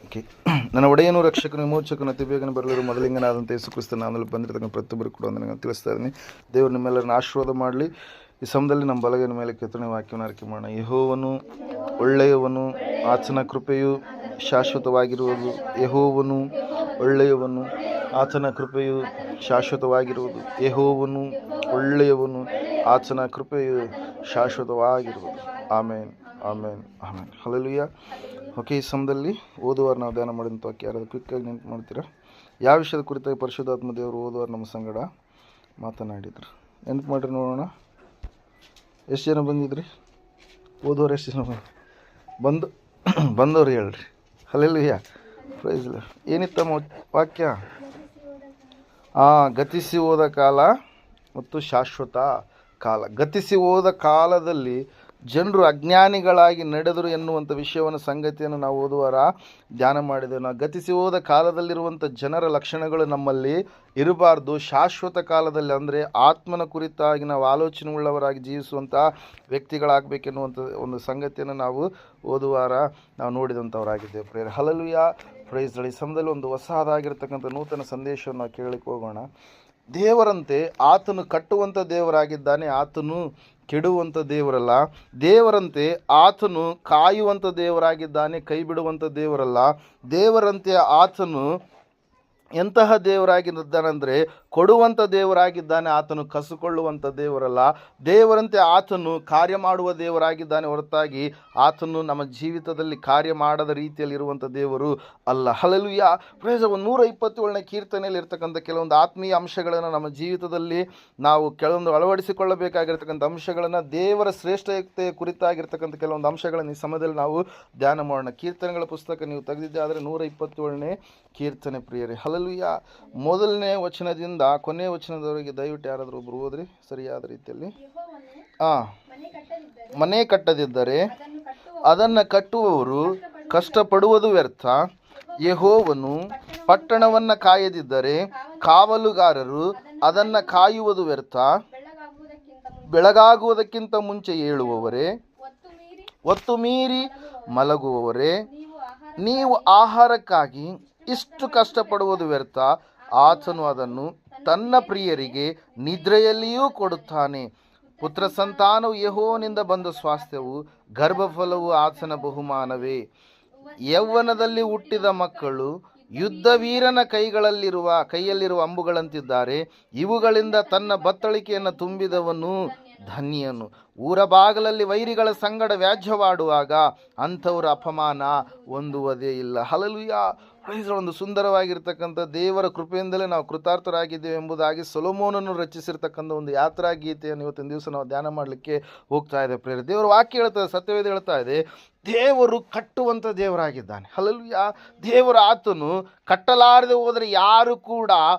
Okay. ನನ್ನ ಒಡೆಯನು ರಕ್ಷಕನು ವಿಮೋಚಕನು ಅತಿ ಬೇಗನೆ ಬರಲಿರುವ ಮೊದಲಿಂಗನಾದಂಥ ಯೇಸು ಕ್ರಿಸ್ತನ ನಾಮದಲ್ಲಿ ಬಂದಿರತಕ್ಕಂಥ ಪ್ರತಿಯೊಬ್ಬರು ಕೂಡ ನನಗೆ ತಿಳಿಸ್ತಾ ಇದ್ದೀನಿ. ದೇವರು ನಿಮ್ಮೆಲ್ಲರನ್ನ ಆಶೀರ್ವಾದ ಮಾಡಲಿ. ಈ ಸಮಯದಲ್ಲಿ ನಮ್ಮ ಬಲಗೈನ ಮೇಲೆ ಕೆತ್ತನೆ ವಾಕ್ಯವನ್ನು ಆರಿಕೆ ಮಾಡೋಣ. ಯೆಹೋವನು ಒಳ್ಳೆಯವನು, ಆತನ ಕೃಪೆಯು ಶಾಶ್ವತವಾಗಿರುವುದು. ಯೆಹೋವನು ಒಳ್ಳೆಯವನು, ಆತನ ಕೃಪೆಯು ಶಾಶ್ವತವಾಗಿರುವುದು. ಯೆಹೋವನು ಒಳ್ಳೆಯವನು, ಆತನ ಕೃಪೆಯು ಶಾಶ್ವತವಾಗಿರುವುದು. ಆಮೇನ್, ಆಮೇನ್, ಆಮೇನ್. ಹಲ್ಲೆಲೂಯಾ. ಓಕೆ, ಈ ಸಮಯದಲ್ಲಿ ಓದುವಾರ ನಾವು ಧ್ಯಾನ ಮಾಡಿದಂಥ ವಾಕ್ಯ ಯಾರಾದ್ರು ಕ್ವಿಕ್ಕಾಗಿ ನೆನಪು ಮಾಡ್ತೀರಾ? ಯಾವ ವಿಷಯದ ಕುರಿತಾಗಿ ಪರಿಶುದ್ಧಾತ್ಮ ದೇವರು ಓದುವಾರ ನಮ್ಮ ಸಂಗಡ ಮಾತನಾಡಿದ್ರು? ನೆನಪು ಮಾಡಿರಿ ನೋಡೋಣ. ಎಷ್ಟು ಜನ ಬಂದಿದ್ರಿ? ಓದುವಾರ ಎಷ್ಟು ಜನ ಬಂದವ್ರು ಹೇಳ್ರಿ. Hallelujah, praise lord. ಏನಿತ್ತಮ್ಮ ವಾಕ್ಯ? ಗತಿಸಿ ಹೋದ ಕಾಲ ಮತ್ತು ಶಾಶ್ವತ ಕಾಲ. ಗತಿಸಿ ಹೋದ ಕಾಲದಲ್ಲಿ ಜನರು ಅಜ್ಞಾನಿಗಳಾಗಿ ನಡೆದರು ಎನ್ನುವಂಥ ವಿಷಯವನ್ನು ಸಂಗತಿಯನ್ನು ನಾವು ಓದುವಾರ ಧ್ಯಾನ ಮಾಡಿದೆವು. ನಾವು ಗತಿಸಿ ಹೋದ ಕಾಲದಲ್ಲಿರುವಂಥ ಜನರ ಲಕ್ಷಣಗಳು ನಮ್ಮಲ್ಲಿ ಇರಬಾರ್ದು. ಶಾಶ್ವತ ಕಾಲದಲ್ಲಿ ಅಂದರೆ ಆತ್ಮನ ಕುರಿತಾಗಿ ನಾವು ಆಲೋಚನೆ ಉಳ್ಳವರಾಗಿ ಜೀವಿಸುವಂಥ ವ್ಯಕ್ತಿಗಳಾಗಬೇಕೆನ್ನುವಂಥ ಒಂದು ಸಂಗತಿಯನ್ನು ನಾವು ಓದುವಾರ ನಾವು ನೋಡಿದಂಥವರಾಗಿದ್ದೇವೆ. Prayer hallelujah, praise Lord. ಈ ಸಮಯದಲ್ಲಿ ಒಂದು ಹೊಸದಾಗಿರ್ತಕ್ಕಂಥ ನೂತನ ಸಂದೇಶವನ್ನು ನಾವು ಕೇಳಲಿಕ್ಕೆ ಹೋಗೋಣ. ದೇವರಂತೆ ಆತನು ಕಟ್ಟುವಂಥ ದೇವರಾಗಿದ್ದಾನೆ, ಆತನು ಕೆಡುವಂಥ ದೇವರಲ್ಲ. ದೇವರಂತೆ ಆತನು ಕಾಯುವಂಥ ದೇವರಾಗಿದ್ದಾನೆ, ಕೈ ಬಿಡುವಂಥ ದೇವರಲ್ಲ. ದೇವರಂತೆ ಆತನು ಎಂತಹ ದೇವರಾಗಿದ್ದಾನೆಂದರೆ ಕೊಡುವಂಥ ದೇವರಾಗಿದ್ದಾನೆ, ಆತನು ಕಸುಕೊಳ್ಳುವಂಥ ದೇವರಲ್ಲ. ದೇವರಂತೆ ಆತನು ಕಾರ್ಯ ಮಾಡುವ ದೇವರಾಗಿದ್ದಾನೆ ಹೊರತಾಗಿ ಆತನು ನಮ್ಮ ಜೀವಿತದಲ್ಲಿ ಕಾರ್ಯ ಮಾಡದ ರೀತಿಯಲ್ಲಿರುವಂಥ ದೇವರು ಅಲ್ಲ. Hallelujah, price. 127ನೇ ಕೀರ್ತನೆಯಲ್ಲಿ ಇರ್ತಕ್ಕಂಥ ಕೆಲವೊಂದು ಆತ್ಮೀಯ ಅಂಶಗಳನ್ನು ನಮ್ಮ ಜೀವಿತದಲ್ಲಿ ನಾವು ಕೆಲವೊಂದು ಅಳವಡಿಸಿಕೊಳ್ಳಬೇಕಾಗಿರ್ತಕ್ಕಂಥ ಅಂಶಗಳನ್ನು, ದೇವರ ಶ್ರೇಷ್ಠತೆಯ ಕುರಿತಾಗಿರ್ತಕ್ಕಂಥ ಕೆಲವೊಂದು ಅಂಶಗಳನ್ನು ಈ ಸಮಯದಲ್ಲಿ ನಾವು ಧ್ಯಾನ ಮಾಡೋಣ. ಕೀರ್ತನೆಗಳ ಪುಸ್ತಕ ನೀವು ತೆಗೆದಿದ್ದೆ ಆದರೆ 127ನೇ ಕೀರ್ತನೆ ಪ್ರಿಯರೇ. ಹಲ್ಲೆಲೂಯಾ. ಮೊದಲನೇ ವಚನದಿಂದ ಕೊನೆಯ ವಚನದವರೆಗೆ ದಯವಿಟ್ಟು ಯಾರಾದರೂ ಒಬ್ರು ಓದ್ರಿ ಸರಿಯಾದ ರೀತಿಯಲ್ಲಿ. ಮನೆ ಕಟ್ಟದಿದ್ದರೆ ಅದನ್ನು ಕಟ್ಟುವವರು ಕಷ್ಟಪಡುವುದು ವ್ಯರ್ಥ. ಯೆಹೋವನು ಪಟ್ಟಣವನ್ನು ಕಾಯದಿದ್ದರೆ ಕಾವಲುಗಾರರು ಅದನ್ನು ಕಾಯುವುದು ವ್ಯರ್ಥ. ಬೆಳಗಾಗುವುದಕ್ಕಿಂತ ಮುಂಚೆ ಏಳುವವರೇ, ಒತ್ತು ಮೀರಿ ಮಲಗುವವರೇ, ನೀವು ಆಹಾರಕ್ಕಾಗಿ ಇಷ್ಟು ಕಷ್ಟಪಡುವುದು ವ್ಯರ್ಥ. ಆತನು ಅದನ್ನು ತನ್ನ ಪ್ರಿಯರಿಗೆ ನಿದ್ರೆಯಲ್ಲಿಯೂ ಕೊಡುತ್ತಾನೆ. ಪುತ್ರ ಸಂತಾನವು ಯೆಹೋವನಿಂದ ಬಂದ ಸ್ವಾಸ್ಥ್ಯವು, ಗರ್ಭಫಲವು ಆತನ ಬಹುಮಾನವೇ. ಯೌವನದಲ್ಲಿ ಹುಟ್ಟಿದ ಮಕ್ಕಳು ಯುದ್ಧವೀರನ ಕೈಯಲ್ಲಿರುವ ಅಂಬುಗಳಂತಿದ್ದಾರೆ. ಇವುಗಳಿಂದ ತನ್ನ ಬತ್ತಳಿಕೆಯನ್ನು ತುಂಬಿದವನು ಧನ್ಯನು. ಊರ ಬಾಗಲಲ್ಲಿ ವೈರಿಗಳ ಸಂಗಡ ವ್ಯಾಜ್ಯವಾಡುವಾಗ ಅಂಥವರ ಅಪಮಾನ ಹೊಂದುವುದೇ ಇಲ್ಲ. Hallelujah, praise. ಒಂದು ಸುಂದರವಾಗಿರ್ತಕ್ಕಂಥ ದೇವರ ಕೃಪೆಯಿಂದಲೇ ನಾವು ಕೃತಾರ್ಥರಾಗಿದ್ದೇವೆ ಎಂಬುದಾಗಿ ಸೊಲೊಮೋನನ್ನು ರಚಿಸಿರ್ತಕ್ಕಂಥ ಒಂದು ಯಾತ್ರಾ ಗೀತೆಯನ್ನು ಇವತ್ತಿನ ದಿವಸ ನಾವು ಧ್ಯಾನ ಮಾಡಲಿಕ್ಕೆ ಹೋಗ್ತಾ ಇದೆ ಪ್ರೇರೆ. ದೇವರ ವಾಕ್ಯ ಹೇಳ್ತಾ ಇದೆ, ಸತ್ಯವೇದ ಹೇಳ್ತಾ ಇದೆ, ದೇವರು ಕಟ್ಟುವಂಥ ದೇವರಾಗಿದ್ದಾನೆ. ಹಲ್ಲೆಲೂಯಾ. ದೇವರು ಆತನು ಕಟ್ಟಲಾರದೆ ಹೋದರೆ ಯಾರು ಕೂಡ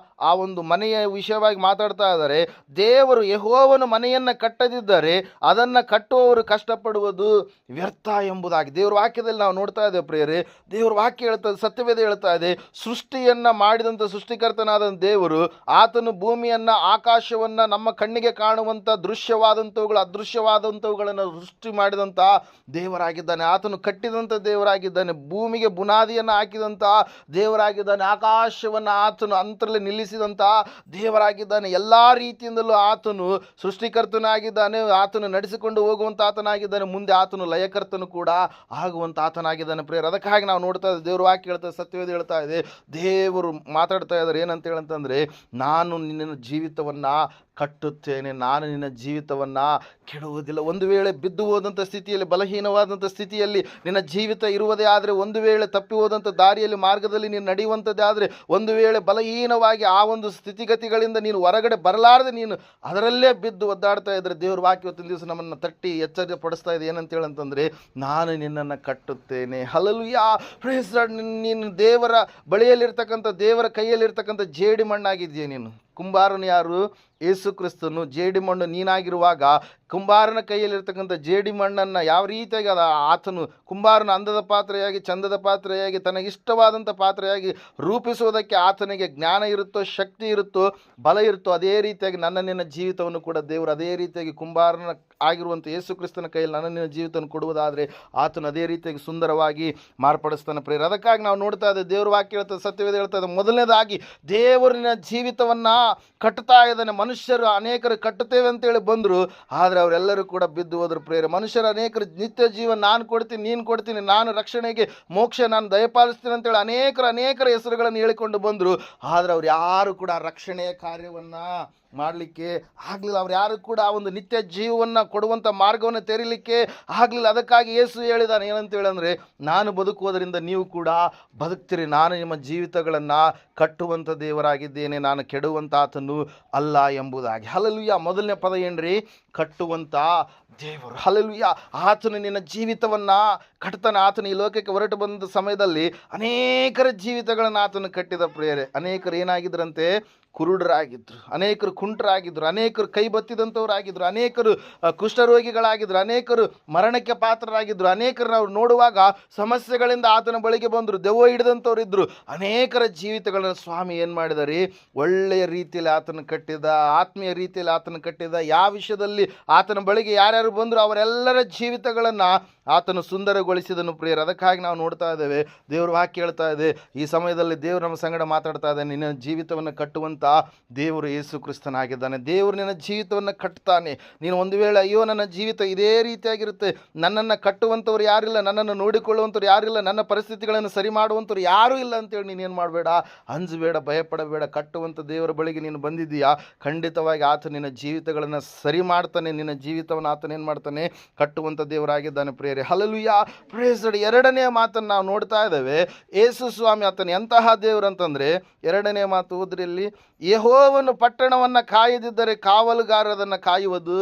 ಆ ಒಂದು ಮನೆಯ ವಿಷಯವಾಗಿ ಮಾತಾಡ್ತಾ ಇದ್ದಾರೆ. ದೇವರು ಯೆಹೋವನು ಮನೆಯನ್ನು ಕಟ್ಟದಿದ್ದರೆ ಅದನ್ನು ಕಟ್ಟುವವರು ಕಷ್ಟಪಡುವುದು ವ್ಯರ್ಥ ಎಂಬುದಾಗಿ ದೇವರ ವಾಕ್ಯದಲ್ಲಿ ನಾವು ನೋಡ್ತಾ ಇದ್ದೇವೆ ಪ್ರಿಯರೇ. ದೇವರ ವಾಕ್ಯ ಹೇಳ್ತಾ ಇದೆ, ಸತ್ಯವೇದ ಹೇಳ್ತಾ ಇದೆ, ಸೃಷ್ಟಿಯನ್ನು ಮಾಡಿದಂಥ ಸೃಷ್ಟಿಕರ್ತನಾದ ದೇವರು ಆತನು ಭೂಮಿಯನ್ನು, ಆಕಾಶವನ್ನು, ನಮ್ಮ ಕಣ್ಣಿಗೆ ಕಾಣುವಂಥ ದೃಶ್ಯವಾದಂಥವುಗಳು ಅದೃಶ್ಯವಾದಂಥವುಗಳನ್ನು ಸೃಷ್ಟಿ ಮಾಡಿದಂಥ ದೇವರಾಗಿದ್ದಾನೆ. ಆತನು ಕಟ್ಟಿದಂಥ ದೇವರಾಗಿದ್ದಾನೆ. ಭೂಮಿಗೆ ಬುನಾದಿಯನ್ನು ಹಾಕಿದಂಥ ದೇವರಾಗಿದ್ದಾನೆ. ಆಕಾಶವನ್ನು ಆತನು ಅಂತರಲ್ಲಿ ನಿಲ್ಲಿಸಿದಂಥ ದೇವರಾಗಿದ್ದಾನೆ. ಎಲ್ಲ ರೀತಿಯಿಂದಲೂ ಆತನು ಸೃಷ್ಟಿಕರ್ತನಾಗಿದ್ದಾನೆ. ಆತನು ನಡೆಸಿಕೊಂಡು ಹೋಗುವಂಥ ಆತನಾಗಿದ್ದಾನೆ. ಮುಂದೆ ಆತನು ಲಯಕರ್ತನು ಕೂಡ ಆಗುವಂಥ ಆತನಾಗಿದ್ದಾನೆ ಪ್ರಿಯರು. ಅದಕ್ಕಾಗಿ ನಾವು ನೋಡ್ತಾ ಇದ್ದೇವೆ, ದೇವರು ವಾಕ್ಯ ಹೇಳ್ತಾ, ಸತ್ಯವೇದ ಹೇಳ್ತಾ ಇದೆ, ದೇವರು ಮಾತಾಡ್ತಾ ಇದ್ದಾರೆ ಏನಂತ ಹೇಳಂತಂದರೆ, ನಾನು ನಿನ್ನ ಜೀವಿತವನ್ನು ಕಟ್ಟುತ್ತೇನೆ, ನಾನು ನಿನ್ನ ಜೀವಿತವನ್ನು ಕೆಡುವುದಿಲ್ಲ. ಒಂದು ವೇಳೆ ಬಿದ್ದು ಹೋದಂಥ ಸ್ಥಿತಿಯಲ್ಲಿ, ಬಲಹೀನವಾದಂಥ ಸ್ಥಿತಿಯಲ್ಲಿ ನಿನ್ನ ಜೀವಿತ ಇರುವುದೇ ಆದರೆ, ಒಂದು ವೇಳೆ ತಪ್ಪಿ ಹೋದಂಥ ದಾರಿಯಲ್ಲಿ, ಮಾರ್ಗದಲ್ಲಿ ನೀನು ನಡೆಯುವಂಥದ್ದೇ ಆದರೆ, ಒಂದು ವೇಳೆ ಬಲಹೀನವಾಗಿ ಆ ಒಂದು ಸ್ಥಿತಿಗತಿಗಳಿಂದ ನೀನು ಹೊರಗಡೆ ಬರಲಾರದೆ ನೀನು ಅದರಲ್ಲೇ ಬಿದ್ದು ಒದ್ದಾಡ್ತಾ ಇದ್ದರೆ, ದೇವ್ರ ವಾಕ್ಯ ಇವತ್ತಿನ ದಿವಸ ನಮ್ಮನ್ನು ತಟ್ಟಿ ಎಚ್ಚರಿಪಡಿಸ್ತಾ ಇದೆ. ಏನಂತ ಹೇಳಂತಂದರೆ, ನಾನು ನಿನ್ನನ್ನು ಕಟ್ಟುತ್ತೇನೆ. Hallelujah, praise Lord. ನೀನು ದೇವರ ಬಳಿಯಲ್ಲಿರ್ತಕ್ಕಂಥ, ದೇವರ ಕೈಯಲ್ಲಿರ್ತಕ್ಕಂಥ ಜೇಡಿ ಮಣ್ಣಾಗಿದ್ದೀಯ. ನೀನು ಕುಂಬಾರನು ಯಾರು? ಯೇಸು ಕ್ರಿಸ್ತನು. ಜೇಡಿ ಮಣ್ಣು ನೀನಾಗಿರುವಾಗ ಕುಂಬಾರನ ಕೈಯಲ್ಲಿರ್ತಕ್ಕಂಥ ಜೇಡಿ ಮಣ್ಣನ್ನು ಯಾವ ರೀತಿಯಾಗಿ ಆತನು ಕುಂಬಾರನ ಅಂದದ ಪಾತ್ರೆಯಾಗಿ, ಚಂದದ ಪಾತ್ರೆಯಾಗಿ, ತನಗಿಷ್ಟವಾದಂಥ ಪಾತ್ರೆಯಾಗಿ ರೂಪಿಸುವುದಕ್ಕೆ ಆತನಿಗೆ ಜ್ಞಾನ ಇರುತ್ತೋ, ಶಕ್ತಿ ಇರುತ್ತೋ, ಬಲ ಇರುತ್ತೋ, ಅದೇ ರೀತಿಯಾಗಿ ನನ್ನ ನಿನ್ನ ಜೀವಿತವನ್ನು ಕೂಡ ದೇವರು ಅದೇ ರೀತಿಯಾಗಿ ಕುಂಬಾರನ ಆಗಿರುವಂಥ ಯೇಸು ಕ್ರಿಸ್ತನ ಕೈಯಲ್ಲಿ ನನ್ನ ನಿನ್ನ ಜೀವಿತವನ್ನು ಕೊಡುವುದಾದರೆ ಆತನು ಅದೇ ರೀತಿಯಾಗಿ ಸುಂದರವಾಗಿ ಮಾರ್ಪಡಿಸ್ತಾನೆ ಪ್ರೇರ. ಅದಕ್ಕಾಗಿ ನಾವು ನೋಡ್ತಾ ಇದ್ದೇವೆ, ದೇವ್ರ ವಾಕ್ಯ ಹೇಳ್ತದೆ, ಸತ್ಯವೇದ ಹೇಳ್ತದೆ, ಮೊದಲನೇದಾಗಿ ದೇವರಿನ ಜೀವಿತವನ್ನು ಕಟ್ತಾ ಇದ್ದಾನೆ. ಮನುಷ್ಯರು ಅನೇಕರು ಕಟ್ಟುತ್ತೇವೆ ಅಂತೇಳಿ ಬಂದರು, ಆದರೆ ಅವರೆಲ್ಲರೂ ಕೂಡ ಬಿದ್ದು ಹೋದರು ಪ್ರೇರೆ. ಮನುಷ್ಯರು ಅನೇಕರು ನಿತ್ಯ ಜೀವ ನಾನು ಕೊಡ್ತೀನಿ, ನೀನು ಕೊಡ್ತೀನಿ, ನಾನು ರಕ್ಷಣೆಗೆ ಮೋಕ್ಷ ನಾನು ದಯಪಾಲಿಸ್ತೀನಿ ಅಂತೇಳಿ ಅನೇಕರ ಹೆಸರುಗಳನ್ನು ಹೇಳಿಕೊಂಡು ಬಂದರು, ಆದರೆ ಅವ್ರು ಯಾರು ಕೂಡ ರಕ್ಷಣೆಯ ಕಾರ್ಯವನ್ನು ಮಾಡಲಿಕ್ಕೆ ಆಗಲಿಲ್ಲ. ಅವ್ರು ಯಾರು ಕೂಡ ಆ ಒಂದು ನಿತ್ಯ ಜೀವವನ್ನು ಕೊಡುವಂಥ ಮಾರ್ಗವನ್ನು ತೆರೀಲಿಕ್ಕೆ ಆಗಲಿಲ್ಲ. ಅದಕ್ಕಾಗಿ ಯೇಸು ಹೇಳಿದಾನೆ ಏನಂತೇಳಿ ಅಂದರೆ, ನಾನು ಬದುಕುವುದರಿಂದ ನೀವು ಕೂಡ ಬದುಕ್ತೀರಿ, ನಾನು ನಿಮ್ಮ ಜೀವಿತಗಳನ್ನು ಕಟ್ಟುವಂಥ ದೇವರಾಗಿದ್ದೇನೆ, ನಾನು ಕೆಡುವಂಥ ಆತನು ಅಲ್ಲ ಎಂಬುದಾಗಿ. ಹಲ್ಲೆಲೂಯಾ. ಮೊದಲನೇ ಪದ ಏನ್ರಿ? ಕಟ್ಟುವಂಥ ದೇವರು. ಹಲ್ಲೆಲೂಯಾ. ಆತನು ನಿನ್ನ ಜೀವಿತವನ್ನು ಕಟ್ತಾನೆ. ಆತನು ಈ ಲೋಕಕ್ಕೆ ಹೊರಟು ಬಂದ ಸಮಯದಲ್ಲಿ ಅನೇಕರ ಜೀವಿತಗಳನ್ನು ಆತನು ಕಟ್ಟಿದ ಪ್ರಿಯರೇ. ಅನೇಕರು ಏನಾಗಿದ್ರಂತೆ? ಕುರುಡರಾಗಿದ್ದರು, ಅನೇಕರು ಕುಂಟರಾಗಿದ್ದರು, ಅನೇಕರು ಕೈ ಬತ್ತಿದಂಥವರಾಗಿದ್ದರು, ಅನೇಕರು ಕುಷ್ಠರೋಗಿಗಳಾಗಿದ್ದರು, ಅನೇಕರು ಮರಣಕ್ಕೆ ಪಾತ್ರರಾಗಿದ್ದರು, ಅನೇಕರು ನಾವು ನೋಡುವಾಗ ಸಮಸ್ಯೆಗಳಿಂದ ಆತನ ಬಳಿಗೆ ಬಂದರು, ದೆವ್ವ ಹಿಡಿದಂಥವ್ರು ಇದ್ದರು. ಅನೇಕರ ಜೀವಿತಗಳನ್ನು ಸ್ವಾಮಿ ಏನು ಮಾಡಿದಾರೆ? ಒಳ್ಳೆಯ ರೀತಿಯಲ್ಲಿ ಆತನ ಕಟ್ಟಿದ, ಆತ್ಮೀಯ ರೀತಿಯಲ್ಲಿ ಆತನ ಕಟ್ಟಿದ. ಯಾವ ವಿಷಯದಲ್ಲಿ ಆತನ ಬಳಿಗೆ ಯಾರ್ಯಾರು ಬಂದರು ಅವರೆಲ್ಲರ ಜೀವಿತಗಳನ್ನು ಆತನು ಸುಂದರಗೊಳಿಸಿದನು ಪ್ರಿಯರು. ಅದಕ್ಕಾಗಿ ನಾವು ನೋಡ್ತಾ ಇದ್ದೇವೆ, ದೇವ್ರ ವಾಕ್ಯ ಹೇಳ್ತಾ ಇದೆ, ಈ ಸಮಯದಲ್ಲಿ ದೇವರು ನಮ್ಮ ಸಂಗಡ ಮಾತಾಡ್ತಾ ಇದ್ದಾನೆ. ನಿನ್ನ ಜೀವಿತವನ್ನು ಕಟ್ಟುವಂಥ ದೇವರು ಯೇಸು ಕ್ರಿಸ್ತನಾಗಿದ್ದಾನೆ. ದೇವರು ನಿನ್ನ ಜೀವಿತವನ್ನು ಕಟ್ತಾನೆ. ನೀನು ಒಂದು ವೇಳೆ ಅಯ್ಯೋ ನನ್ನ ಜೀವಿತ ಇದೇ ರೀತಿಯಾಗಿರುತ್ತೆ, ನನ್ನನ್ನು ಕಟ್ಟುವಂಥವ್ರು ಯಾರಿಲ್ಲ, ನನ್ನನ್ನು ನೋಡಿಕೊಳ್ಳುವಂಥವ್ರು ಯಾರಿಲ್ಲ, ನನ್ನ ಪರಿಸ್ಥಿತಿಗಳನ್ನು ಸರಿ ಮಾಡುವಂಥವ್ರು ಯಾರೂ ಇಲ್ಲ ಅಂತೇಳಿ ನೀನೇನು ಮಾಡಬೇಡ, ಅಂಜಬೇಡ, ಭಯಪಡಬೇಡ. ಕಟ್ಟುವಂಥ ದೇವರ ಬಳಿಗೆ ನೀನು ಬಂದಿದ್ದೀಯಾ, ಖಂಡಿತವಾಗಿ ಆತ ನಿನ್ನ ಜೀವಿತಗಳನ್ನು ಸರಿ ಮಾಡ್ತಾನೆ. ನಿನ್ನ ಜೀವಿತವನ್ನು ಆತನ ಏನು ಮಾಡ್ತಾನೆ? ಕಟ್ಟುವಂಥ ದೇವರಾಗಿದ್ದಾನೆ ಪ್ರಿಯರೇ. ಹಲ್ಲೆಲೂಯಾ. Praise Lord. ಎರಡನೇ ಮಾತನ್ನು ನಾವು ನೋಡ್ತಾ ಇದ್ದೇವೆ. ಯೇಸು ಸ್ವಾಮಿ ಆತನ ಎಂತಹ ದೇವರು ಅಂತಂದರೆ, ಎರಡನೇ ಮಾತು ಓದ್ರಲ್ಲಿ, ಯೆಹೋವನು ಪಟ್ಟಣವನ್ನು ಕಾಯದಿದ್ದರೆ ಕಾವಲುಗಾರರನ್ನು ಕಾಯುವುದು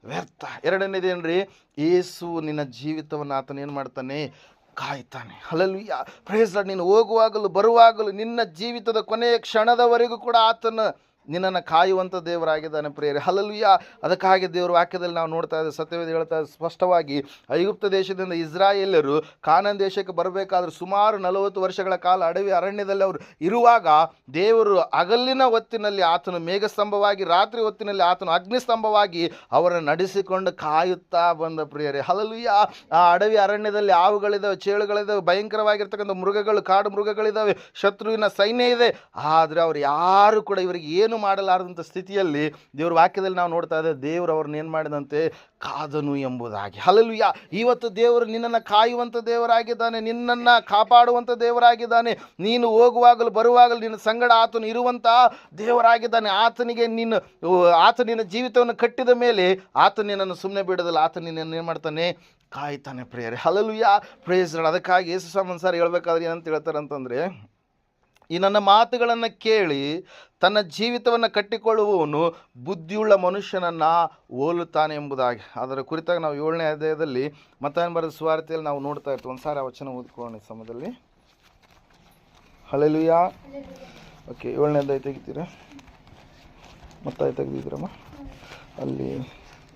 ವ್ಯರ್ಥ. ಎರಡನೇದೇನ್ರಿ? ಯೇಸು ನಿನ್ನ ಜೀವಿತವನ್ನು ಆತನ ಏನು ಮಾಡ್ತಾನೆ? ಕಾಯ್ತಾನೆ. ಹಲ್ಲೆಲೂಯಾ. Praise Lord. ನೀನು ಹೋಗುವಾಗಲೂ ಬರುವಾಗಲೂ ನಿನ್ನ ಜೀವಿತದ ಕೊನೆಯ ಕ್ಷಣದವರೆಗೂ ಕೂಡ ಆತನ ನಿನ್ನನ್ನು ಕಾಯುವಂಥ ದೇವರಾಗಿದ್ದಾನೆ ಪ್ರಿಯರೇ. ಹಲ್ಲೆಲೂಯಾ. ಅದಕ್ಕಾಗಿ ದೇವರ ವಾಕ್ಯದಲ್ಲಿ ನಾವು ನೋಡ್ತಾ ಇದ್ದೇವೆ, ಸತ್ಯವೇದ ಹೇಳ್ತಾ ಸ್ಪಷ್ಟವಾಗಿ, ಐಗುಪ್ತ ದೇಶದಿಂದ ಇಸ್ರಾಯೇಲ್ಯರು ಕಾನಾನ್ ದೇಶಕ್ಕೆ ಬರಬೇಕಾದ್ರೆ ಸುಮಾರು 40 ವರ್ಷಗಳ ಕಾಲ ಅಡವಿ ಅರಣ್ಯದಲ್ಲಿ ಅವರು ಇರುವಾಗ ದೇವರು ಹಗಲಿನ ಹೊತ್ತಿನಲ್ಲಿ ಆತನು ಮೇಘಸ್ತಂಭವಾಗಿ, ರಾತ್ರಿ ಹೊತ್ತಿನಲ್ಲಿ ಆತನು ಅಗ್ನಿಸ್ತಂಭವಾಗಿ ಅವರನ್ನು ನಡೆಸಿಕೊಂಡು ಕಾಯುತ್ತಾ ಬಂದ ಪ್ರಿಯರೇ. ಹಲ್ಲೆಲೂಯಾ. ಆ ಅಡವಿ ಅರಣ್ಯದಲ್ಲಿ ಹಾವುಗಳಿದ್ದಾವೆ, ಚೇಳುಗಳಿದ್ದಾವೆ, ಭಯಂಕರವಾಗಿರ್ತಕ್ಕಂಥ ಮೃಗಗಳು, ಕಾಡು ಮೃಗಗಳಿದ್ದಾವೆ, ಶತ್ರುವಿನ ಸೈನ್ಯ ಇದೆ. ಆದರೆ ಅವರು ಯಾರು ಕೂಡ ಇವರಿಗೆ ಏನು ಮಾಡಲಾರದಂಥ ಸ್ಥಿತಿಯಲ್ಲಿ ದೇವ್ರ ವಾಕ್ಯದಲ್ಲಿ ನಾವು ನೋಡ್ತಾ ಇದ್ದೇವೆ, ದೇವರು ಅವ್ರನ್ನ ಏನು ಮಾಡಿದಂತೆ? ಕಾದನು ಎಂಬುದಾಗಿ. ಹಲ್ಲೆಲೂಯಾ. ಇವತ್ತು ದೇವರು ನಿನ್ನನ್ನು ಕಾಯುವಂಥ ದೇವರಾಗಿದ್ದಾನೆ, ನಿನ್ನನ್ನು ಕಾಪಾಡುವಂಥ ದೇವರಾಗಿದ್ದಾನೆ. ನೀನು ಹೋಗುವಾಗಲೂ ಬರುವಾಗಲೂ ನಿನ್ನ ಸಂಗಡ ಆತನು ಇರುವಂಥ ದೇವರಾಗಿದ್ದಾನೆ. ಆತನಿಗೆ ಆತ ನಿನ್ನ ಜೀವಿತವನ್ನು ಕಟ್ಟಿದ ಮೇಲೆ ಆತ ನಿನ್ನನ್ನು ಸುಮ್ಮನೆ ಬಿಡೋದಿಲ್ಲ. ಆತ ನಿನ್ನನ್ನು ಏನು ಮಾಡ್ತಾನೆ? ಕಾಯ್ತಾನೆ ಪ್ರಿಯರೇ. ಹಲ್ಲೆಲೂಯಾ. Praise Lord. ಅದಕ್ಕಾಗಿ ಯೇಸು ಸ್ವಾಮಿ ಸರ್ ಹೇಳ್ಬೇಕಾದ್ರೆ ಏನಂತ ಹೇಳ್ತಾರೆ ಅಂತಂದರೆ, ಈ ನನ್ನ ಮಾತುಗಳನ್ನು ಕೇಳಿ ತನ್ನ ಜೀವಿತವನ್ನು ಕಟ್ಟಿಕೊಳ್ಳುವವನು ಬುದ್ಧಿಯುಳ್ಳ ಮನುಷ್ಯನನ್ನು ಹೋಲುತ್ತಾನೆ ಎಂಬುದಾಗಿ. ಅದರ ಕುರಿತಾಗಿ ನಾವು 7ನೇ ಅಧ್ಯಾಯದಲ್ಲಿ ಮತ್ತಾಯನ ಬರೆದ ಸುವಾರ್ತೆಯಲ್ಲಿ ನಾವು ನೋಡ್ತಾ ಇರ್ತೀವಿ. ಒಂದು ಸಾರಿ ಆ ವಚನ ಓದ್ಕೊಳ್ಳೋಣ ಈ ಸಮಯದಲ್ಲಿ. ಹಲ್ಲೆಲೂಯಾ. ಓಕೆ, 7ನೇ ಅಧ್ಯಾಯ ತೆಗಿತೀರಾ? ಮತ್ತಾಯ ತೆಗೆದಿದ್ದೀರಮ್ಮ? ಅಲ್ಲಿ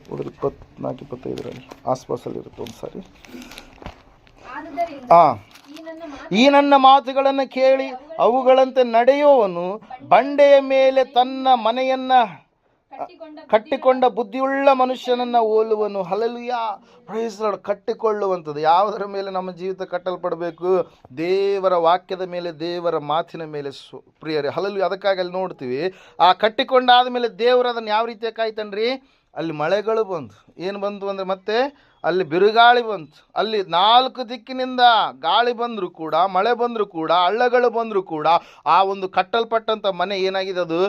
ಹುಡುಗ 24-25 ಆಸ್ಪಾಸಲ್ಲಿ ಇರುತ್ತೆ. ಒಂದು ಸಾರಿ. ಈ ನನ್ನ ಮಾತುಗಳನ್ನು ಕೇಳಿ ಅವುಗಳಂತೆ ನಡೆಯುವವನು ಬಂಡೆಯ ಮೇಲೆ ತನ್ನ ಮನೆಯನ್ನು ಕಟ್ಟಿಕೊಂಡ ಬುದ್ಧಿಯುಳ್ಳ ಮನುಷ್ಯನನ್ನು ಹೋಲುವನು. ಹಲ್ಲೆಲೂಯಾ. Praise Lord. ಕಟ್ಟಿಕೊಳ್ಳುವಂಥದ್ದು ಯಾವುದರ ಮೇಲೆ ನಮ್ಮ ಜೀವಿತ ಕಟ್ಟಲ್ಪಡಬೇಕು? ದೇವರ ವಾಕ್ಯದ ಮೇಲೆ, ದೇವರ ಮಾತಿನ ಮೇಲೆ ಪ್ರಿಯರೇ. ಹಲ್ಲೆಲೂಯಾ. ಅದಕ್ಕಾಗಿ ಅಲ್ಲಿ ನೋಡ್ತೀವಿ, ಆ ಕಟ್ಟಿಕೊಂಡಾದ ಮೇಲೆ ದೇವರು ಅದನ್ನು ಯಾವ ರೀತಿಯಾಗಿ ಕಾಯ್ತಾನ್ರಿ? ಅಲ್ಲಿ ಮಳೆಗಳು ಬಂತು. ಏನು ಬಂತು ಅಂದರೆ ಮತ್ತೆ ಅಲ್ಲಿ ಬಿರುಗಾಳಿ ಬಂತು. ಅಲ್ಲಿ 4 ದಿಕ್ಕಿನಿಂದ ಗಾಳಿ ಬಂದರೂ ಕೂಡ, ಮಳೆ ಬಂದರೂ ಕೂಡ, ಹಳ್ಳಗಳು ಬಂದರೂ ಕೂಡ ಆ ಒಂದು ಕಟ್ಟಲ್ಪಟ್ಟಂಥ ಮನೆ ಏನಾಗಿದೆ? ಅದು